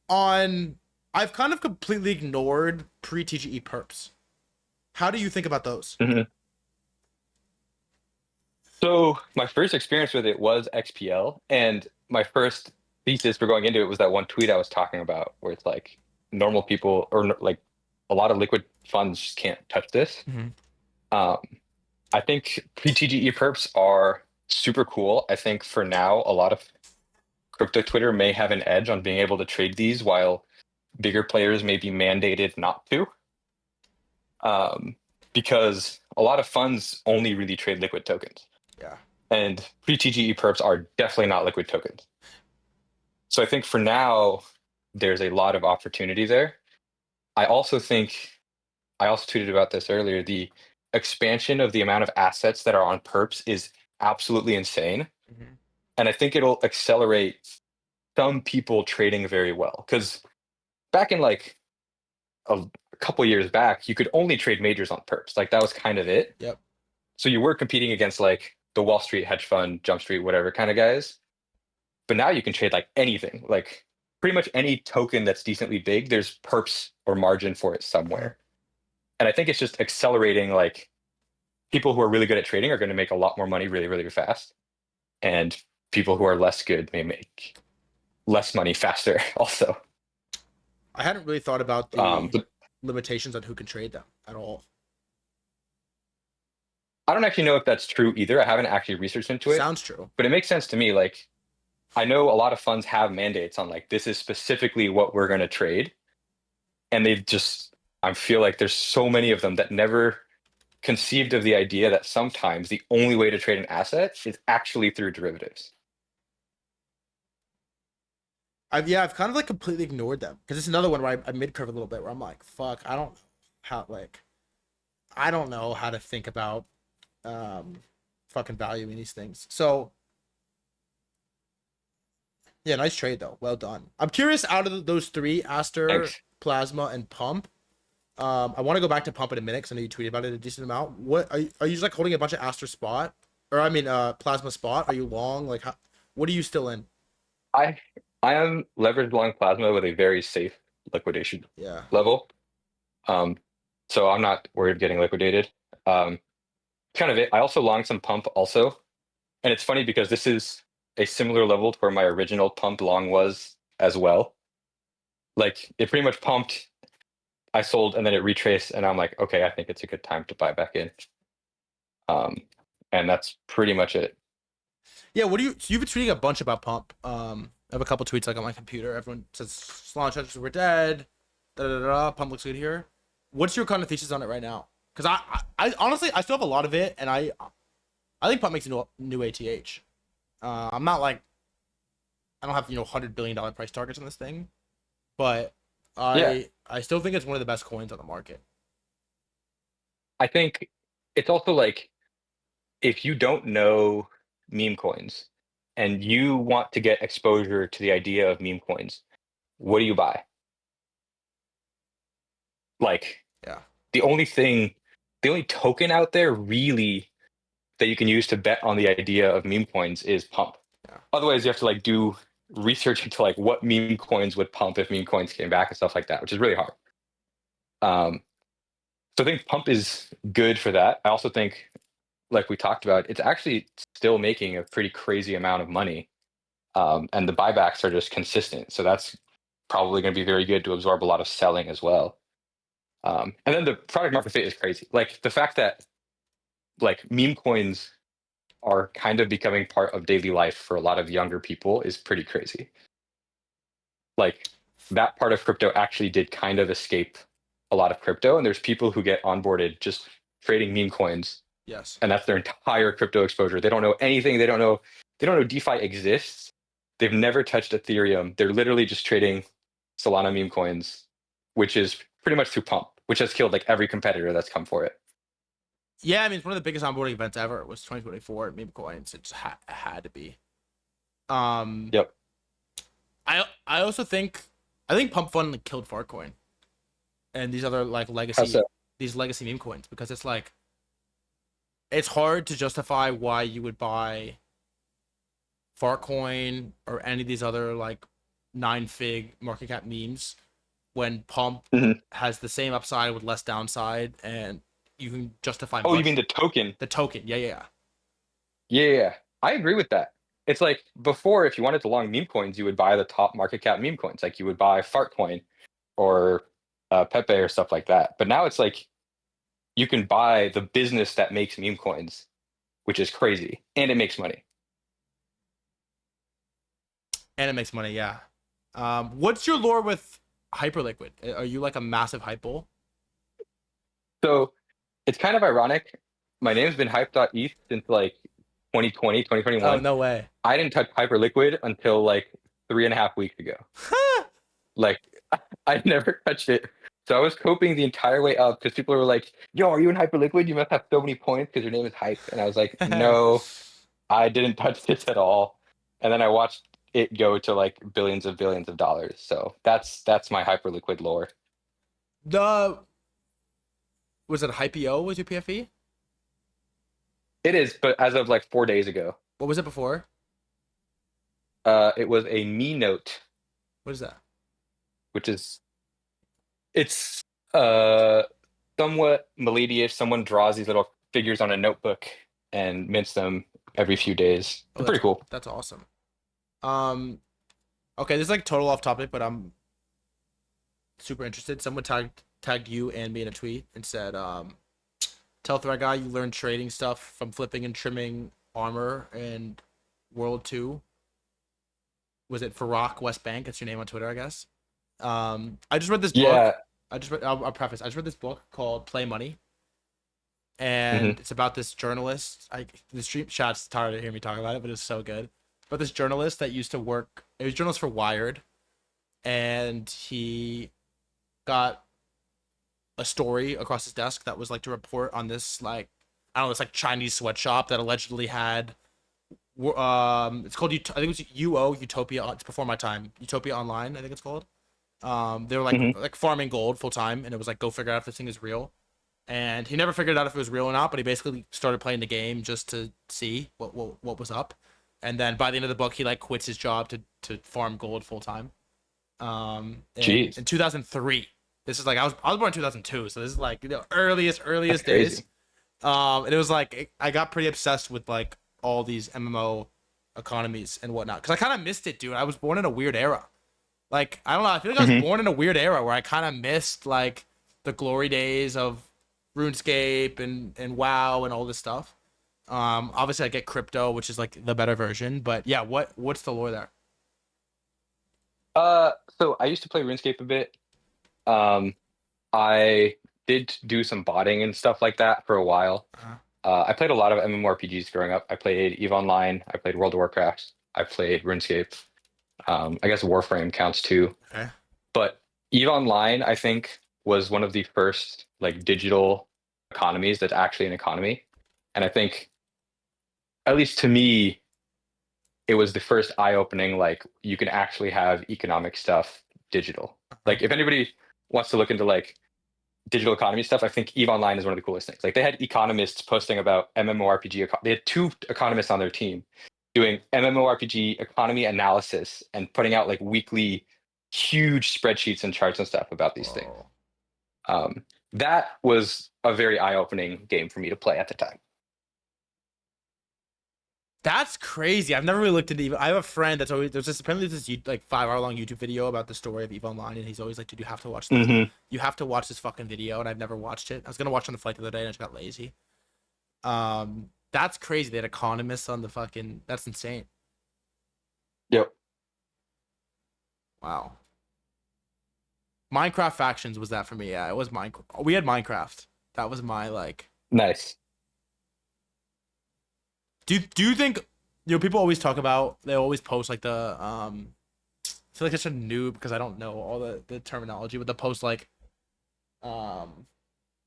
On, I've kind of completely ignored pre-TGE perps. How do you think about those? Hmm. So my first experience with it was XPL, and my first thesis for going into it was that one tweet I was talking about, where it's like normal people or like a lot of liquid funds just can't touch this. Mm-hmm. Um, I think pre-TGE perps are super cool. I think for now, a lot of crypto Twitter may have an edge on being able to trade these, while bigger players may be mandated not to. Um, because a lot of funds only really trade liquid tokens. Yeah. And pre-TGE perps are definitely not liquid tokens. So I think for now, there's a lot of opportunity there. I also think, I also tweeted about this earlier, the expansion of the amount of assets that are on perps is absolutely insane. Mm-hmm. And I think it'll accelerate some people trading very well. Because back in like a couple years back, you could only trade majors on perps. Like that was kind of it. Yep. So you were competing against like the Wall Street hedge fund, Jump Street, whatever kind of guys. But now you can trade like anything, like pretty much any token that's decently big, there's perps or margin for it Uh-huh. somewhere. And I think it's just accelerating like people who are really good at trading are going to make a lot more money really, really fast. And people who are less good may make less money faster also. I hadn't really thought about the But limitations on who can trade them at all. I don't actually know if that's true either. I haven't actually researched into it, Sounds true. but it makes sense to me. Like I know a lot of funds have mandates on like this is specifically what we're going to trade, and they've just I feel like there's so many of them that never conceived of the idea that sometimes the only way to trade an asset is actually through derivatives. I've kind of like completely ignored them because it's another one where I mid curve a little bit where I'm like, fuck, I don't know how to think about um fucking valuing these things. So yeah, nice trade though. Well done. I'm curious out of those three, Aster, Thanks. Plasma, and Pump. I want to go back to Pump in a minute because I know you tweeted about it a decent amount. What are you just like holding a bunch of Aster spot, or I mean, plasma spot? Are you long? Like, what are you still in? I I am leveraged long plasma with a very safe liquidation Yeah. level. Um, so I'm not worried of getting liquidated. Um, kind of it. I also long some pump also, and it's funny because this is a similar level to where my original pump long was as well. Like it pretty much pumped, I sold, and then it retraced, and I'm like, okay, I think it's a good time to buy back in. Um, and that's pretty much it. Yeah. What do you? So you've been tweeting a bunch about pump. I have a couple tweets like on my computer. Everyone says Solana charges we're dead. Da da da. Da. Pump looks good here. What's your kind of thesis on it right now? Because I honestly I still have a lot of it, and I think pump makes a new ATH. I'm not like I don't have $100 billion price targets on this thing, but Yeah, I still think it's one of the best coins on the market. I think it's also like if you don't know meme coins and you want to get exposure to the idea of meme coins, what do you buy? Like Yeah. the only thing, the only token out there really that you can use to bet on the idea of meme coins is pump. Yeah. Otherwise, you have to like do research into like what meme coins would pump if meme coins came back and stuff like that, which is really hard. Um, so I think pump is good for that. I also think, like we talked about, it's actually still making a pretty crazy amount of money, and the buybacks are just consistent. So that's probably going to be very good to absorb a lot of selling as well. And then the product market fit is crazy. Like the fact that like meme coins are kind of becoming part of daily life for a lot of younger people is pretty crazy. Like that part of crypto actually did kind of escape a lot of crypto, and there's people who get onboarded just trading meme coins, Yes. and that's their entire crypto exposure. They don't know anything. They don't know DeFi exists. They've never touched Ethereum. They're literally just trading Solana meme coins, which is pretty much through Pump, which has killed like every competitor that's come for it. Yeah, I mean, it's one of the biggest onboarding events ever. It was 2024 meme coins. It just had to be. Um, Yep. I also think Pump.fun like, killed Farcoin and these other like How so? legacy meme coins because it's like it's hard to justify why you would buy Farcoin or any of these other like 9 fig market cap memes when Pump Mhm. has the same upside with less downside and you can justify Oh, you mean much the token? the token. Yeah, yeah, yeah. Yeah, yeah, yeah. I agree with that. It's like before, if you wanted to long meme coins, you would buy the top market cap meme coins. Like you would buy Fartcoin or Pepe or stuff like that. But now it's like you can buy the business that makes meme coins, which is crazy, and it makes money. And it makes money. Yeah. What's your lore with Hyperliquid? Are you like a massive hype bull? So it's kind of ironic. My name's been hype.eth since like 2020, Oh 2021. no way. I didn't touch Hyperliquid until like 3.5 weeks ago. Like I never touched it. So I was coping the entire way up because people were like, "Yo, are you in Hyperliquid? You must have so many points because your name is Hype." And I was like, "No, I didn't touch this at all." And then I watched it go to like billions of dollars. So that's my Hyperliquid lore. the was it Hypeo? Was your PFE? It is, but as of like 4 days ago, What was it before? it was a me note, What is that? which is it's uh somewhat maladious. Someone draws these little figures on a notebook and mints them every few days. Oh, It's pretty cool. that's awesome. Um, okay, this is like total off topic, but I'm super interested. Someone tagged you and me in a tweet and said, "Tell threadguy you learned trading stuff from flipping and trimming armor in World Two. Was it Varrock West Bank? That's your name on Twitter, I guess." I just read this book. Yeah. I'll preface. I just read this book called Play Money, Hmm. and it's about this journalist. The stream chat's tired of hearing me talk about it, but it's so good. But this journalist that used to work. It was journalist for Wired, and he got a story across his desk that was like to report on this like I don't know, this like Chinese sweatshop that allegedly had it's called I think it was Utopia. It's before my time. Utopia Online, I think it's called. They were Hmm. like farming gold full time, and it was like go figure out if this thing is real. and he never figured out if it was real or not. But he basically started playing the game just to see what was up. And then by the end of the book, he like quits his job to farm gold full time. In Jeez, 2003. This is like I was born in 2002, so this is like the earliest that's days. crazy. And it was like I got pretty obsessed with like all these MMO economies and whatnot because I kind of missed it, dude. I was born in a weird era. Like I don't know, I feel like I was Hmm. born in a weird era where I kind of missed like the glory days of RuneScape and WoW and all this stuff. Obviously I get crypto, which is like the better version, but yeah, what's the lore there? So I used to play RuneScape a bit. Um, I did do some botting and stuff like that for a while. Uh, I played a lot of MMORPGs growing up. I played EVE Online. I played World of Warcraft. I played RuneScape. I guess Warframe counts too. okay. But EVE Online, I think, was one of the first like digital economies that's actually an economy. And I think, at least to me, it was the first eye-opening, like you can actually have economic stuff digital. Uh-huh. Like if anybody wants to look into like digital economy stuff, I think EVE Online is one of the coolest things. Like they had economists posting about MMORPG. They had two economists on their team doing MMORPG economy analysis and putting out like weekly huge spreadsheets and charts and stuff about these things. Whoa. That was a very eye-opening game for me to play at the time. That's crazy. I've never really looked into Eve. I have a friend that's always there's this apparently this like 5 hour long YouTube video about the story of Eve Online, and he's always like, "Dude, you have to watch this. Hmm. You have to watch this fucking video." And I've never watched it. I was gonna watch it on the flight the other day, and I just got lazy. That's crazy. They had economists on the fucking. That's insane. Yep. Wow. Minecraft factions was that for me? Yeah, it was Minecraft. We had Minecraft. That was my like. Nice. Do you think people always talk about they always post like the I feel like it's a noob because I don't know all the terminology, but the post um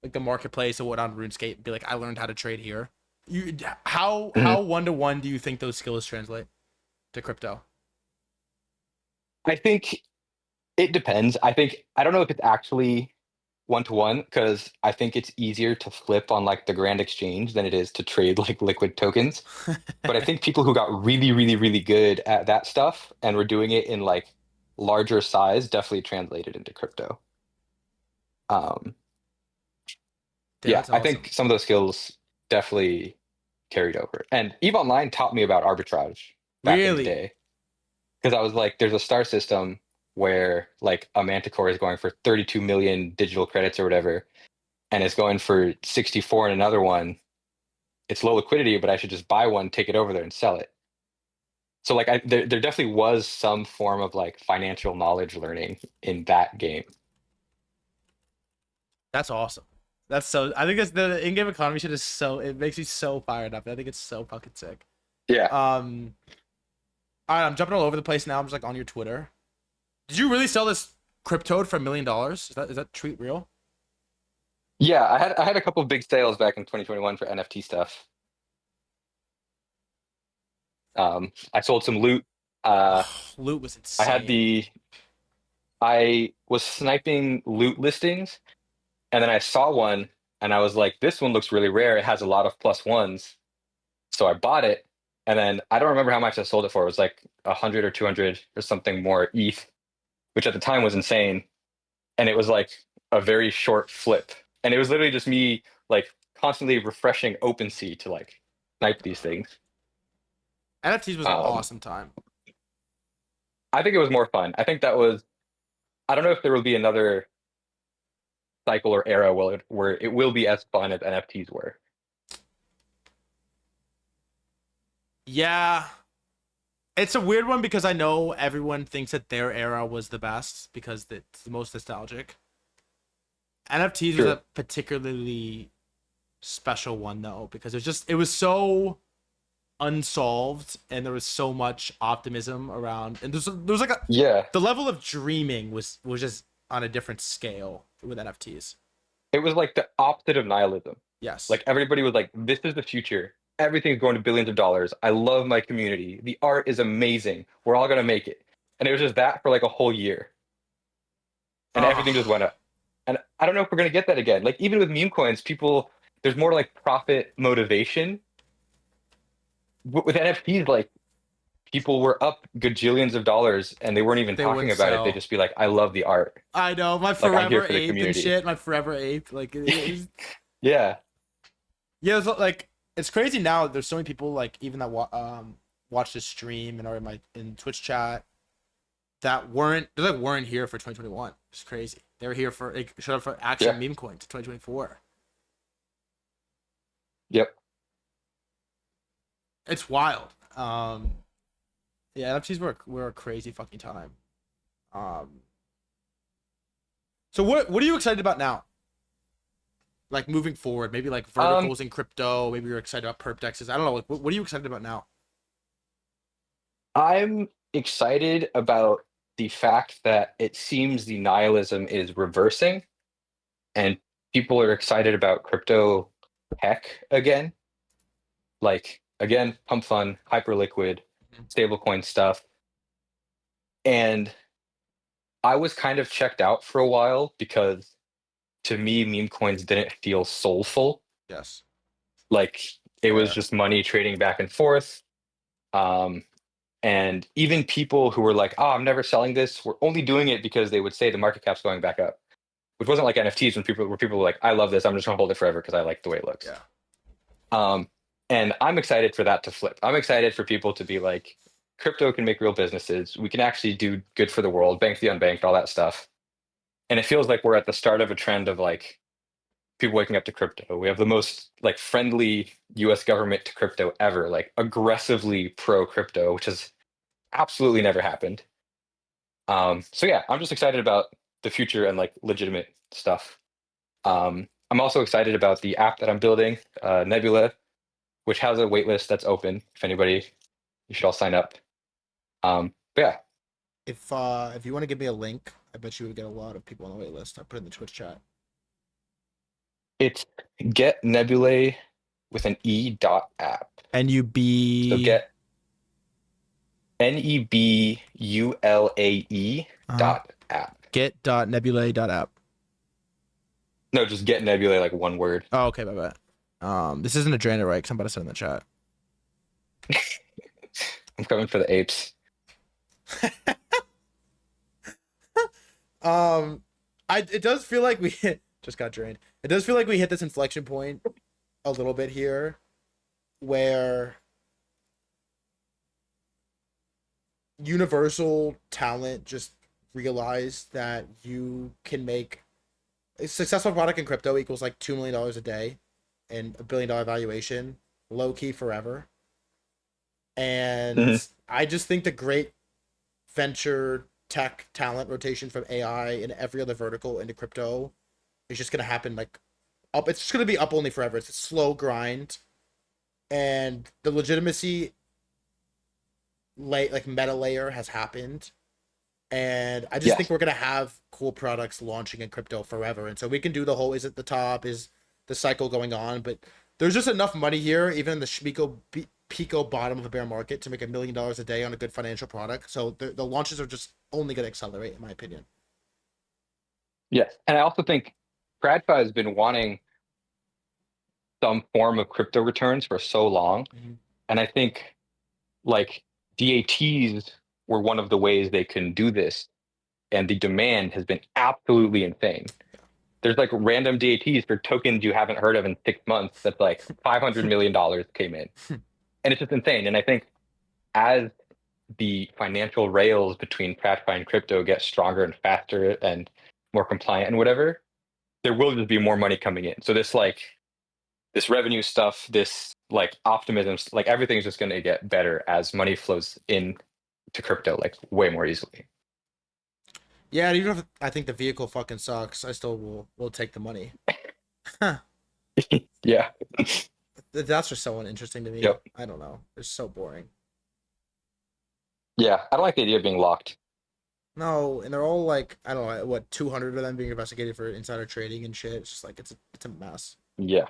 like the marketplace or what on RuneScape be like I learned how to trade here. You Mhm. how 1-to-1 do you think those skills translate to crypto? I think it depends. I don't know if it's actually one to one because I think it's easier to flip on like the Grand Exchange than it is to trade like liquid tokens. But I think people who got really, really, really good at that stuff and were doing it in like larger size definitely translated into crypto. Um, yeah, That's I think awesome. some of those skills definitely carried over. And EVE Online taught me about arbitrage back in the Really? day because I was like, there's a star system where like a Manticore is going for 32 million digital credits or whatever, and it's going for 64 in another one. It's low liquidity, but I should just buy one, take it over there, and sell it. So like there definitely was some form of like financial knowledge learning in that game. That's awesome. That's so. I think it's the in-game economy shit is so. It makes me so fired up. I think it's so fucking sick. Yeah. Um. All right, I'm jumping all over the place now. I'm just like on your Twitter. Did you really sell this cryptode for $1 million? Is that tweet real? Yeah, I had a couple of big sales back in 2021 for NFT stuff. I sold some loot. Uh, Oh, loot was I had insane. the I was sniping loot listings, and then I saw one, and I was like, "This one looks really rare. It has a lot of plus ones." So I bought it, and then I don't remember how much I sold it for. It was like 100 or 200 or something more ETH, which at the time was insane. And it was like a very short flip, and it was literally just me like constantly refreshing OpenSea to like snipe these things. NFTs was an Um, awesome time. I think it was more fun. I think that was. I don't know if there will be another cycle or era where it will be as fun as NFTs were. Yeah, it's a weird one because I know everyone thinks that their era was the best because it's the most nostalgic. NFTs was Sure. a particularly special one though because it was so unsolved and there was so much optimism around and there's like Yeah, the level of dreaming was just on a different scale with NFTs. it was like the opposite of nihilism. Yes. Like everybody was like, "This is the future. Everything's going to billions of dollars. I love my community. The art is amazing. We're all gonna make it." And it was just that for like a whole year, and everything just Oh, went up. And I don't know if we're gonna get that again. Like even with meme coins, people there's more like profit motivation. With NFTs, like people were up gajillions of dollars and they weren't even They talking wouldn't about it. They sell. just be like, I love the art. I know, my Like I'm here forever for the ape and community. shit. My forever ape. Like it is. Yeah. Yeah, it's like it's crazy now. There's so many people like even that watch this stream and are in my in Twitch chat that weren't here for 2021. It's crazy. They were here for like showed up for Yeah. action meme coins 2024. Yep. It's wild. Yeah, NFTs were a crazy fucking time. Um, so what are you excited about now? Like moving forward, maybe like Um, verticals in crypto. Maybe you're excited about perp dexes. I don't know. Like, what are you excited about now? I'm excited about the fact that it seems the nihilism is reversing and people are excited about crypto tech again. Like again, Pump.fun, hyperliquid, stablecoin stuff. And I was kind of checked out for a while because to me, meme coins didn't feel soulful. Yes, Like it was fair. just money trading back and forth. Um, and even people who were like, "Oh, I'm never selling this," were only doing it because they would say the market cap's going back up, which wasn't like NFTs when people were like, "I love this. I'm just gonna hold it forever because I like the way it looks." Yeah. Um, and I'm excited for that to flip. I'm excited for people to be like, crypto can make real businesses. We can actually do good for the world, bank the unbanked, all that stuff. And it feels like we're at the start of a trend of like people waking up to crypto. We have the most like friendly US government to crypto ever, like aggressively pro crypto, which has absolutely never happened. So yeah, I'm just excited about the future and like legitimate stuff. I'm also excited about the app that I'm building, Nebula, which has a waitlist that's open. If anybody, you should all sign up. But yeah, If you want to give me a link, I bet you would get a lot of people on the wait list. I put it in the Twitch chat. it's get nebulae with an e dot app. So NUB. get nebulae Uh-huh. dot app. Get.nebulae.app. No, just get nebulae like one word. Oh, okay, my bad. This isn't a drainer, right? Because I'm about to send in the chat. I'm coming for the apes. um, it does feel like we just got drained. It does feel like we hit this inflection point a little bit here, where universal talent just realized that you can make a successful product in crypto equals like $2 million a day and $1 billion valuation, low key forever. And Mhm. I just think the great venture tech talent rotation from AI and every other vertical into crypto is just gonna happen like up. It's just gonna be up only forever. It's a slow grind, and the legitimacy like meta layer has happened. And I just think Yes. we're gonna have cool products launching in crypto forever. And so we can do the whole is at the top, is the cycle going on, but there's just enough money here, even in the pico bottom of a bear market, to make $1 million a day on a good financial product. So the launches are just only gonna accelerate, in my opinion. Yes. And I also think TradFi has been wanting some form of crypto returns for so long. Mm-hmm. And I think like DATs were one of the ways they can do this. And the demand has been absolutely insane. There's like random DATs for tokens you haven't heard of in 6 months that's like $500 million came in. And it's just insane. And I think as the financial rails between TradFi and crypto get stronger and faster and more compliant and whatever, there will just be more money coming in. So this revenue stuff, this like optimism, like everything's just going to get better as money flows in to crypto like way more easily. Yeah, and even if I think the vehicle fucking sucks, I still will take the money. Huh. Yeah. That's just so uninteresting to me. Yep. I don't know. It's so boring. Yeah. I don't like the idea of being locked. No, and they're all like I don't know what 200 of them being investigated for insider trading and shit. It's just like it's a mess. Yeah.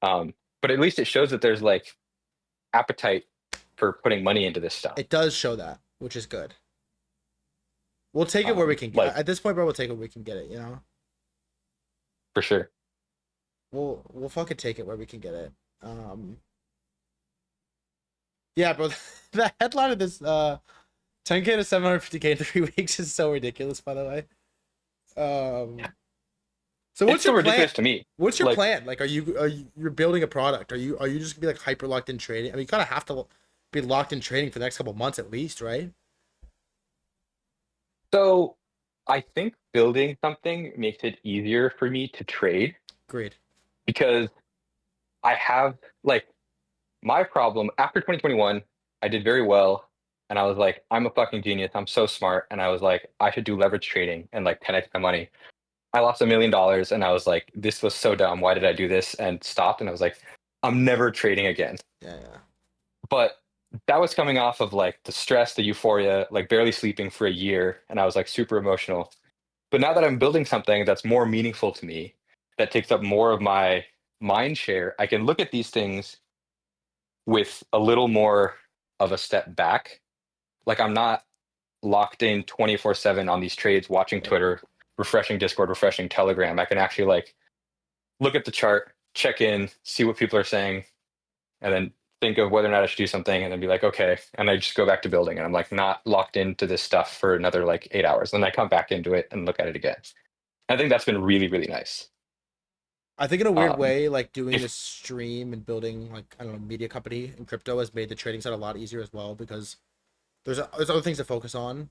But at least it shows that there's like appetite for putting money into this stuff. It does show that, which is good. We'll take it where we can get. Like At this point, bro, we'll take it where we can get it. You know, for sure. we'll fucking take it where we can get it. Yeah, bro. The headline of this 10K to 750K in 3 weeks is so ridiculous. By the way. So It's what's still your plan? ridiculous to me. What's your Like, plan? Like, you're building a product? Are you just gonna be like hyper locked in trading? I mean, you kind of have to be locked in trading for the next couple months at least, right? so I think building something makes it easier for me to trade Great. because I have like my problem after 2021, I did very well. And I was like, I'm a fucking genius. I'm so smart. And I was like, I should do leverage trading and like 10x my money. I lost $1 million and I was like, this was so dumb. Why did I do this? And stopped. And I was like, I'm never trading again. Yeah, yeah. But that was coming off of like the stress, the euphoria, like barely sleeping for a year. And I was like super emotional. But now that I'm building something that's more meaningful to me, that takes up more of my mind share, I can look at these things with a little more of a step back. Like I'm not locked in 24/7 on these trades, watching Yeah. Twitter, refreshing Discord, refreshing Telegram. I can actually like look at the chart, check in, see what people are saying, and then think of whether or not I should do something and then be like, okay. And I just go back to building and I'm like not locked into this stuff for another like 8 hours. Then I come back into it and look at it again. I think that's been really, really nice. I think in a weird Um, way, like doing if this stream and building like I don't know media company in crypto has made the trading side a lot easier as well because there's other things to focus on,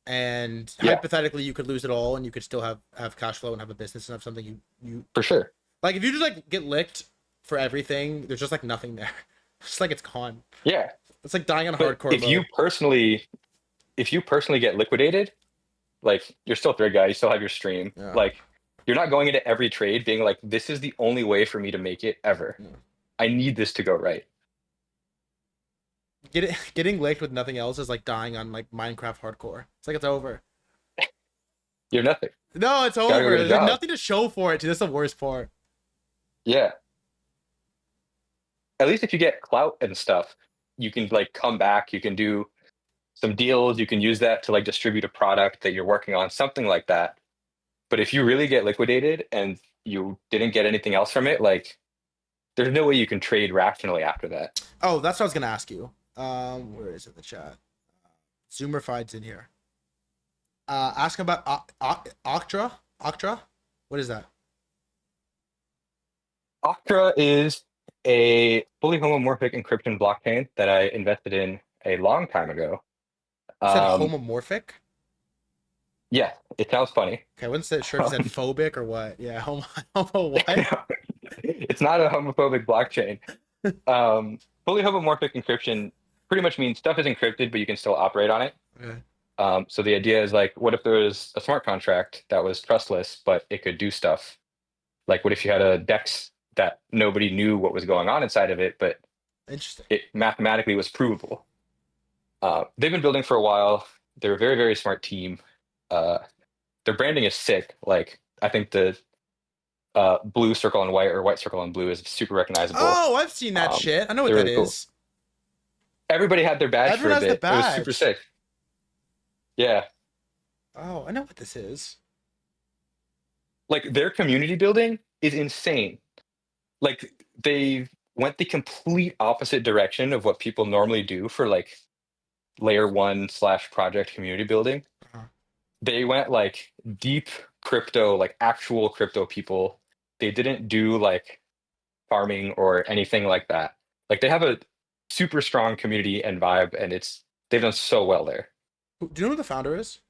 and yeah, hypothetically you could lose it all and you could still have cash flow and have a business and have something you for sure. like if you just like get licked for everything, there's just like nothing there. It's like it's gone. Yeah. It's like dying on But hardcore mode. if you personally get liquidated, like you're still thread guy, you still have your stream. Yeah. Like you're not going into every trade being like, this is the only way for me to make it ever. Yeah. I need this to go right. Getting licked with nothing else is like dying on like Minecraft hardcore. It's like it's over. You have nothing. No, it's Gotta go over. get a There's like job. nothing to show for it. Dude. That's the worst part. Yeah. At least if you get clout and stuff, you can like come back, you can do some deals, you can use that to like distribute a product that you're working on, something like that. But if you really get liquidated and you didn't get anything else from it, like there's no way you can trade rationally after that. Oh, that's what I was gonna ask you. Where is it in the chat? Zoomerfied's in here. Ask about Octra. Octra. What is that? Octra is a fully homomorphic encryption blockchain that I invested in a long time ago. You said Um, homomorphic. yeah, it sounds funny. Okay, I wasn't sure if you said phobic or what. Yeah, homo what? It's not a homophobic blockchain. Fully homomorphic encryption pretty much means stuff is encrypted, but you can still operate on it. Okay. So the idea is like, what if there was a smart contract that was trustless, but it could do stuff? Like, what if you had a DEX that nobody knew what was going on inside of it, but Interesting. it mathematically was provable? They've been building for a while. They're a very, very smart team. Uh, their branding is sick. Like, I think the blue circle and white or white circle and blue is super recognizable. Oh, I've seen that shit. I know what They're that really cool. is. Everybody had their badge for Everyone a has the bit. It was super badge. sick. Yeah. Oh, I know what this is. Like their community building is insane. Like they went the complete opposite direction of what people normally do for like layer 1/project community building. Uh-huh. They went like deep crypto, like actual crypto people. They didn't do like farming or anything like that. Like they have a super strong community and vibe, and they've done so well there. Do you know who the founder is?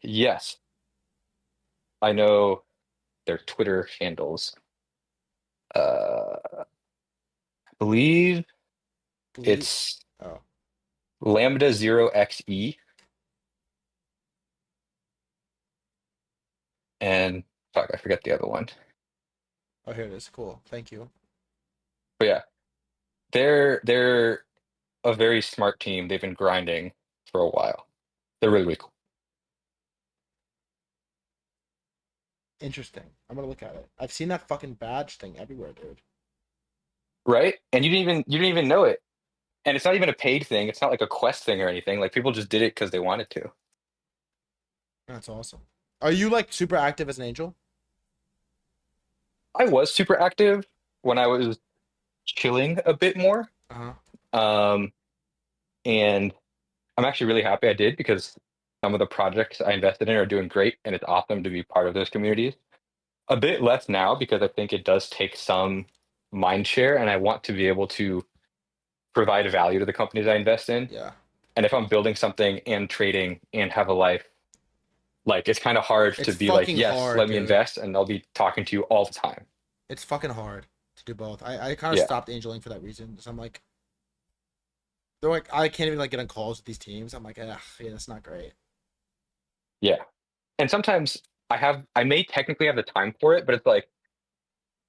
Yes, I know their Twitter handles. I believe Believe. it's Oh, Lambda 0xe and fuck, I forget the other one. oh, here it is. Cool. Thank you. But yeah, they're a very smart team. They've been grinding for a while. They're really, really cool. Interesting. I'm gonna look at it. I've seen that fucking badge thing everywhere, dude. Right? And you didn't even know it. And it's not even a paid thing. It's not like a quest thing or anything. Like people just did it because they wanted to. That's awesome. Are you like super active as an angel? I was super active when I was chilling a bit more. Uh-huh. Um, and I'm actually really happy I did because some of the projects I invested in are doing great and it's awesome to be part of those communities. A bit less now because I think it does take some mind share and I want to be able to provide value to the companies I invest in. Yeah. And if I'm building something and trading and have a life, like it's kind of hard It's to be like, fucking yes, hard, let me dude. invest and I'll be talking to you all the time. It's fucking hard to do both. I kind of Yeah. stopped angeling for that reason. So I'm like, they're like, I can't even like get on calls with these teams. I'm like, ugh, yeah, that's not great. Yeah. And sometimes I may technically have the time for it, but it's like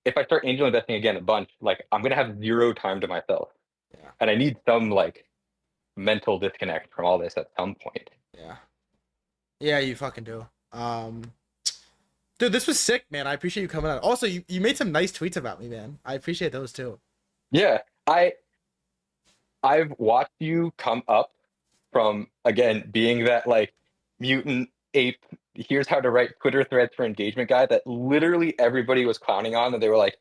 if I start angel investing again a bunch, like I'm gonna have zero time to myself. Yeah. And I need some like mental disconnect from all this at some point. Yeah. Yeah, you fucking do. Dude, this was sick, man. I appreciate you coming on. Also, you made some nice tweets about me, man. I appreciate those too. Yeah. I've watched you come up from again being that like mutant ape, here's how to write Twitter threads for engagement guy that literally everybody was clowning on and they were like,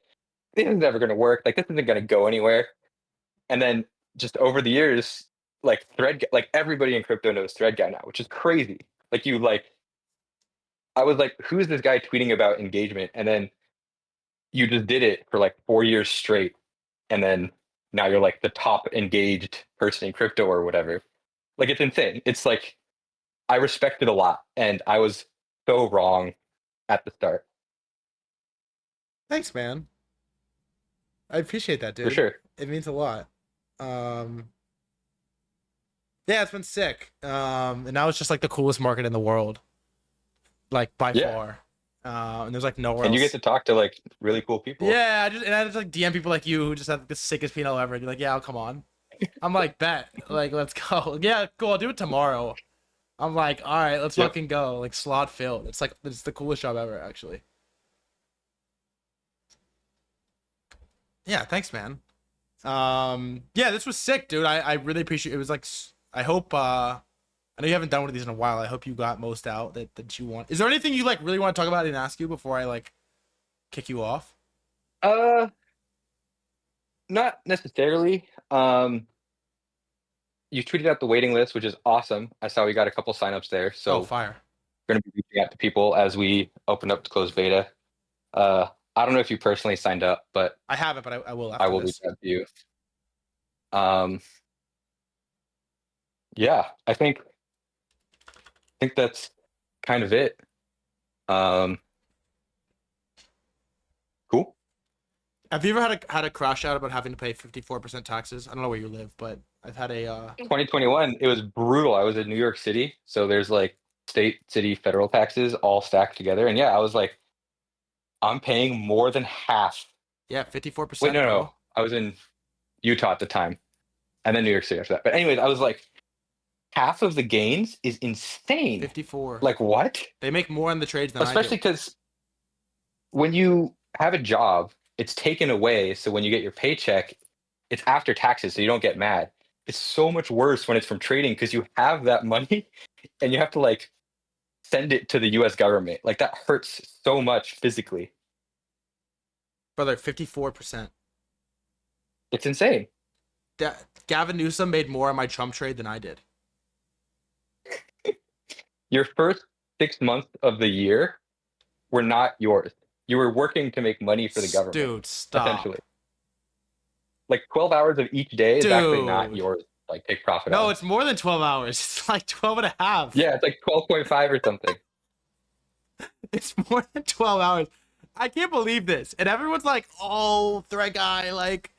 this is never gonna work, like this isn't gonna go anywhere. And then just over the years, like like everybody in crypto knows threadguy now, which is crazy. Like you like I was like, who's this guy tweeting about engagement? And then you just did it for like 4 years straight. And then now you're like the top engaged person in crypto or whatever. Like it's insane. It's like I respect it a lot. And I was so wrong at the start. Thanks, man. I appreciate that, For dude. sure. It means a lot. Um, yeah, it's been sick. And now it's just like the coolest market in the world, like by Yeah. far. And there's like nowhere And you get else. to talk to like really cool people. Yeah, I just like DM people like you who just have the sickest P&L ever. And you're like, yeah, I'll come on. I'm like, bet. Like, let's go. Yeah, cool. I'll do it tomorrow. I'm like, all right, let's Yep. fucking go. Like slot filled. It's like it's the coolest job ever, actually. Yeah, thanks, man. Yeah, this was sick, dude. I really appreciate it. It was like I hope I know you haven't done one of these in a while. I hope you got most out that you want. Is there anything you like really want to talk about and ask you before I like kick you off? Uh Not necessarily. You tweeted out the waiting list, which is awesome. I saw we got a couple signups there. Oh, So fire. we're gonna be reaching out to people as we open up to closed beta. I don't know if you personally signed up, but I haven't, but I will I after will reach this. out to you. Um, yeah, I think that's kind of it. Um, cool. Have you ever had a crash out about having to pay 54% taxes? I don't know where you live, but I've had a 2021, it was brutal. I was in New York City, so there's like state, city, federal taxes all stacked together, and yeah, I was like, I'm paying more than half. yeah, Wait, 54%, no, no, bro. I was in Utah at the time, and then New York City after that. But anyways, I was like, half of the gains is insane. 54. Like what? They make more on the trades than I Especially do. because when you have a job, it's taken away. So when you get your paycheck, it's after taxes, so you don't get mad. It's so much worse when it's from trading because you have that money and you have to like send it to the US government. Like that hurts so much physically. Brother, 54%. It's insane. Gavin Newsom made more on my Trump trade than I did. Your first 6 months of the year were not yours. You were working to make money for the government, Dude, stop. essentially. Like 12 hours of each day is actually not Dude. yours, like take profit No, on. it's more than 12 hours. It's like 12 and a half. Yeah, it's like 12.5 or something. It's more than 12 hours. I can't believe this. And everyone's like, oh, threat guy, like,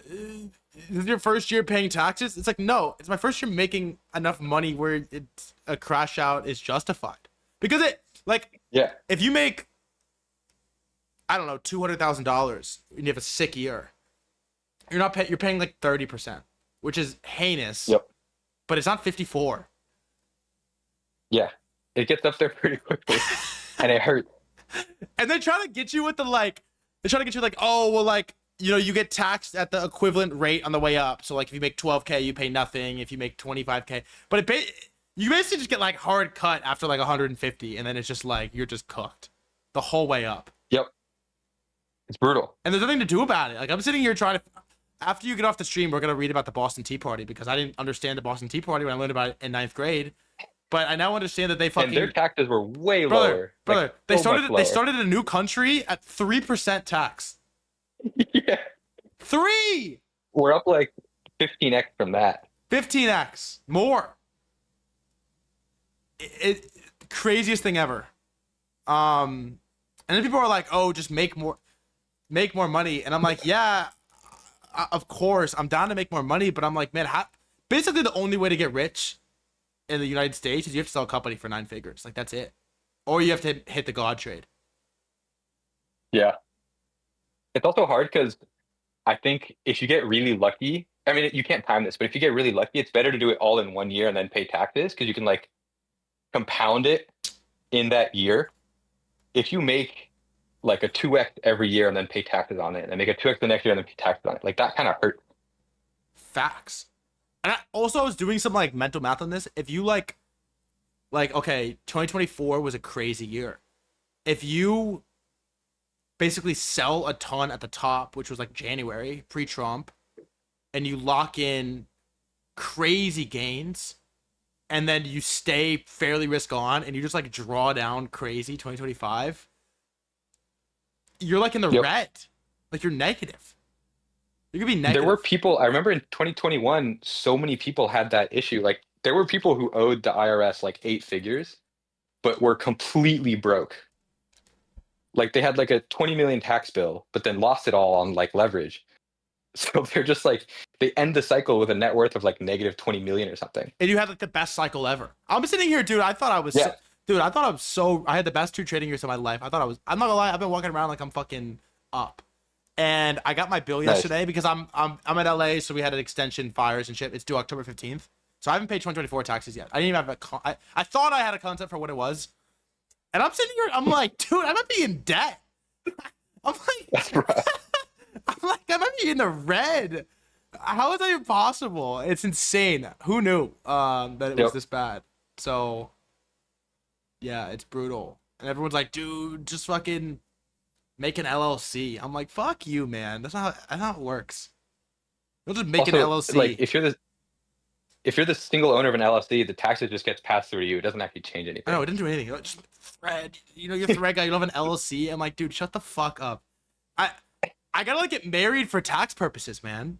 this is your first year paying taxes? It's like, no, it's my first year making enough money where it's a crash out is justified. Because it, like, Yeah. if you make, I don't know, $200,000 and you have a sick year, you're paying like 30%, which is heinous, Yep. but it's not 54. Yeah. It gets up there pretty quickly. And it hurts. And they try to get you with the like, they try to get you like, oh, well, like, you get taxed at the equivalent rate on the way up. So like if you make 12K, you pay nothing. If you make 25K, but you basically just get like hard cut after like 150, and then it's just like you're just cooked the whole way up. Yep, it's brutal. And there's nothing to do about it. Like I'm sitting here trying to. After you get off the stream, we're gonna read about the Boston Tea Party because I didn't understand the Boston Tea Party when I learned about it in ninth grade. But I now understand that they And their fucking taxes were way brother, lower. Like brother. They so much started lower. they started a new country at 3% tax. Yeah. 3. We're up like 15x from that. 15x more. It craziest thing ever. And then people are like, "Oh, just make more money," and I'm like, "Yeah, of course, I'm down to make more money," but I'm like, man, basically the only way to get rich in the United States is you have to sell a company for 9 figures. Like that's it, or you have to hit the God trade. Yeah. It's also hard because I think if you get really lucky, I mean, you can't time this, but if you get really lucky, it's better to do it all in 1 year and then pay taxes because you can like compound it in that year. If you make like a 2x every year and then pay taxes on it, and then make a 2x the next year and then pay taxes on it, like that kind of hurts. Facts. And I was doing some like mental math on this. If you like okay, 2024 was a crazy year. If you basically sell a ton at the top, which was like January pre-Trump, and you lock in crazy gains, and then you stay fairly risk on, and you just like draw down crazy 2025, you're like in the Yep. red, like you're negative. You could be There were negative. people, I remember in 2021, so many people had that issue. Like there were people who owed the IRS like 8 figures, but were completely broke. Like they had like a 20 million tax bill, but then lost it all on like leverage. So they're just like they end the cycle with a net worth of like negative 20 million or something. And you had like the best cycle ever. I'm sitting here, dude. I thought I was, Yeah. dude. I thought I was so. I had the best 2 trading years of my life. I thought I was. I'm not gonna lie. I've been walking around like I'm fucking up. And I got my bill Nice. yesterday because I'm at LA, so we had an extension fires and shit. It's due October 15th, so I haven't paid 2024 taxes yet. I didn't even have I thought I had a concept for what it was, and I'm sitting here. I'm like, dude, I might be in debt. I'm like, That's right. I might be in the red. How is that even possible? It's insane. Who knew that it was Yep. this bad? So yeah, it's brutal. And everyone's like, dude, just fucking make an LLC. I'm like, fuck you, man. That's not how it works. You'll just make an Also, LLC. like if you're the single owner of an LLC, the taxes just gets passed through to you. It doesn't actually change I anything. know it didn't do anything. Just thread. You're thread guy. You don't have an LLC. I'm like, dude, shut the fuck up. I I gotta like get married for tax purposes, man.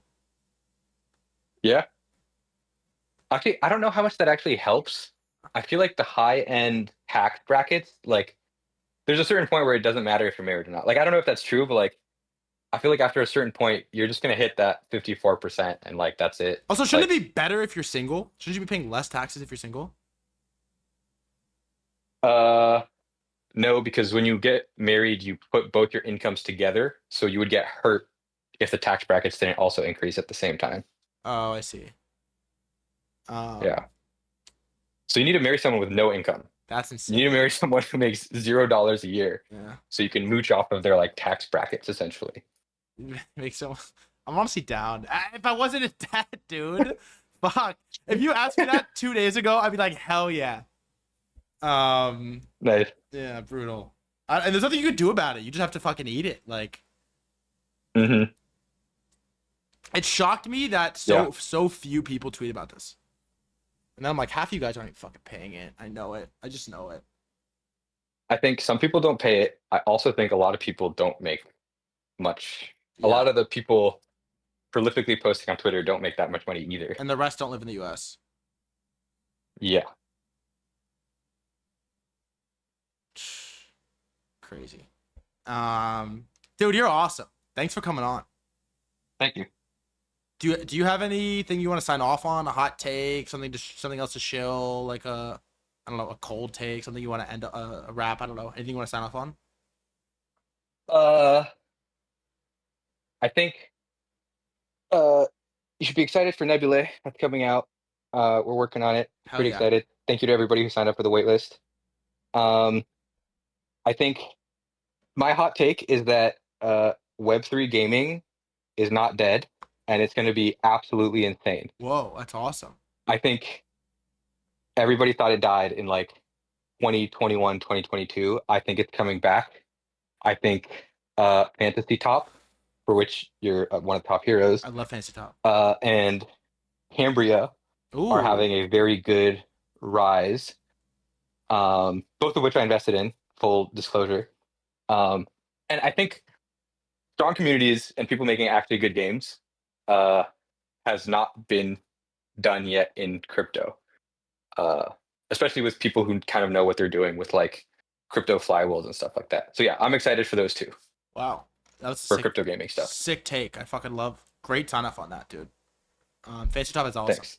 Yeah. Actually, I don't know how much that actually helps. I feel like the high end tax brackets, like there's a certain point where it doesn't matter if you're married or not. Like I don't know if that's true, but like I feel like after a certain point, you're just gonna hit that 54% and like that's it. Also, shouldn't Like it be better if you're single? Shouldn't you be paying less taxes if you're single? uh no, because when you get married, you put both your incomes together, so you would get hurt if the tax brackets didn't also increase at the same time. Oh, I see. Um, Yeah. So you need to marry someone with no income. that's You need to insane. marry someone who makes $0 a year, Yeah, so you can mooch off of their like tax brackets essentially. makes so. I'm honestly down. If I wasn't a dad, dude, fuck. If you asked me that 2 days ago, I'd be like, hell yeah. Um, Nice. yeah, brutal. And there's nothing you could do about it. You just have to fucking eat it. Like, Hmm. it shocked me that Yeah. so few people tweet about this. And then I'm like, half of you guys aren't even fucking paying it. I know it. I just know it. I think some people don't pay it. I also think a lot of people don't make much. A Yeah. lot of the people prolifically posting on Twitter don't make that much money either. And the rest don't live in the U.S. Yeah. Crazy. Dude, you're awesome. Thanks for coming on. Thank you. Do you have anything you want to sign off on? A hot take, something else to shill, like I don't know, a cold take, something you want to end a wrap. I don't know. Anything you want to sign off on? Uh, I think you should be excited for Nebulae that's coming out. We're working on it. Hell Pretty yeah. excited. Thank you to everybody who signed up for the waitlist. Um, I think my hot take is that Web3 gaming is not dead, and it's going to be absolutely insane. Whoa, that's awesome. I think everybody thought it died in like 2021, 2022. I think it's coming back. I think Fantasy Top, for which you're one of the top heroes, I love Fantasy Top. and Cambria are having a very good rise. Both of which I invested in, full disclosure. And I think strong communities and people making actually good games has not been done yet in crypto. Especially with people who kind of know what they're doing with like crypto flywheels and stuff like that. So yeah, I'm excited for those two. Wow, that was for crypto gaming stuff. Sick take. I fucking love. Great sign off on that, dude. Fantasy Top is awesome. Thanks.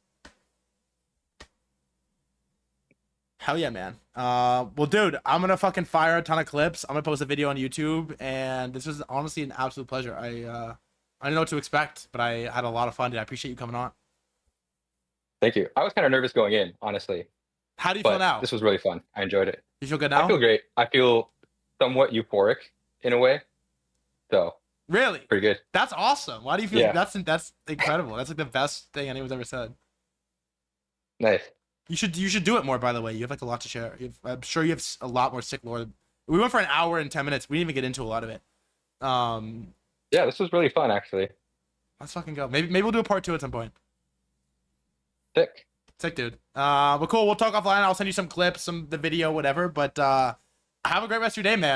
Hell yeah, man. Well, dude, I'm gonna fucking fire a ton of clips. I'm gonna post a video on YouTube, and this was honestly an absolute pleasure. I didn't know what to expect, but I had a lot of fun, dude. I appreciate you coming on. Thank you. I was kind of nervous going in, honestly. How do you feel now? This was really fun. I enjoyed it. You feel good now? I feel great. I feel somewhat euphoric in a way. So really, pretty good. That's awesome. Why do you feel? Yeah. That's incredible. That's like the best thing anyone's ever said. Nice. You should do it more. By the way, you have like a lot to share. I'm sure you have a lot more sick lore. We went for an hour and 10 minutes. We didn't even get into a lot of it. Yeah, this was really fun actually. Let's fucking go. Maybe we'll do a part 2 at some point. Sick, dude. But cool. We'll talk offline. I'll send you some clips, the video, whatever. But have a great rest of your day, man.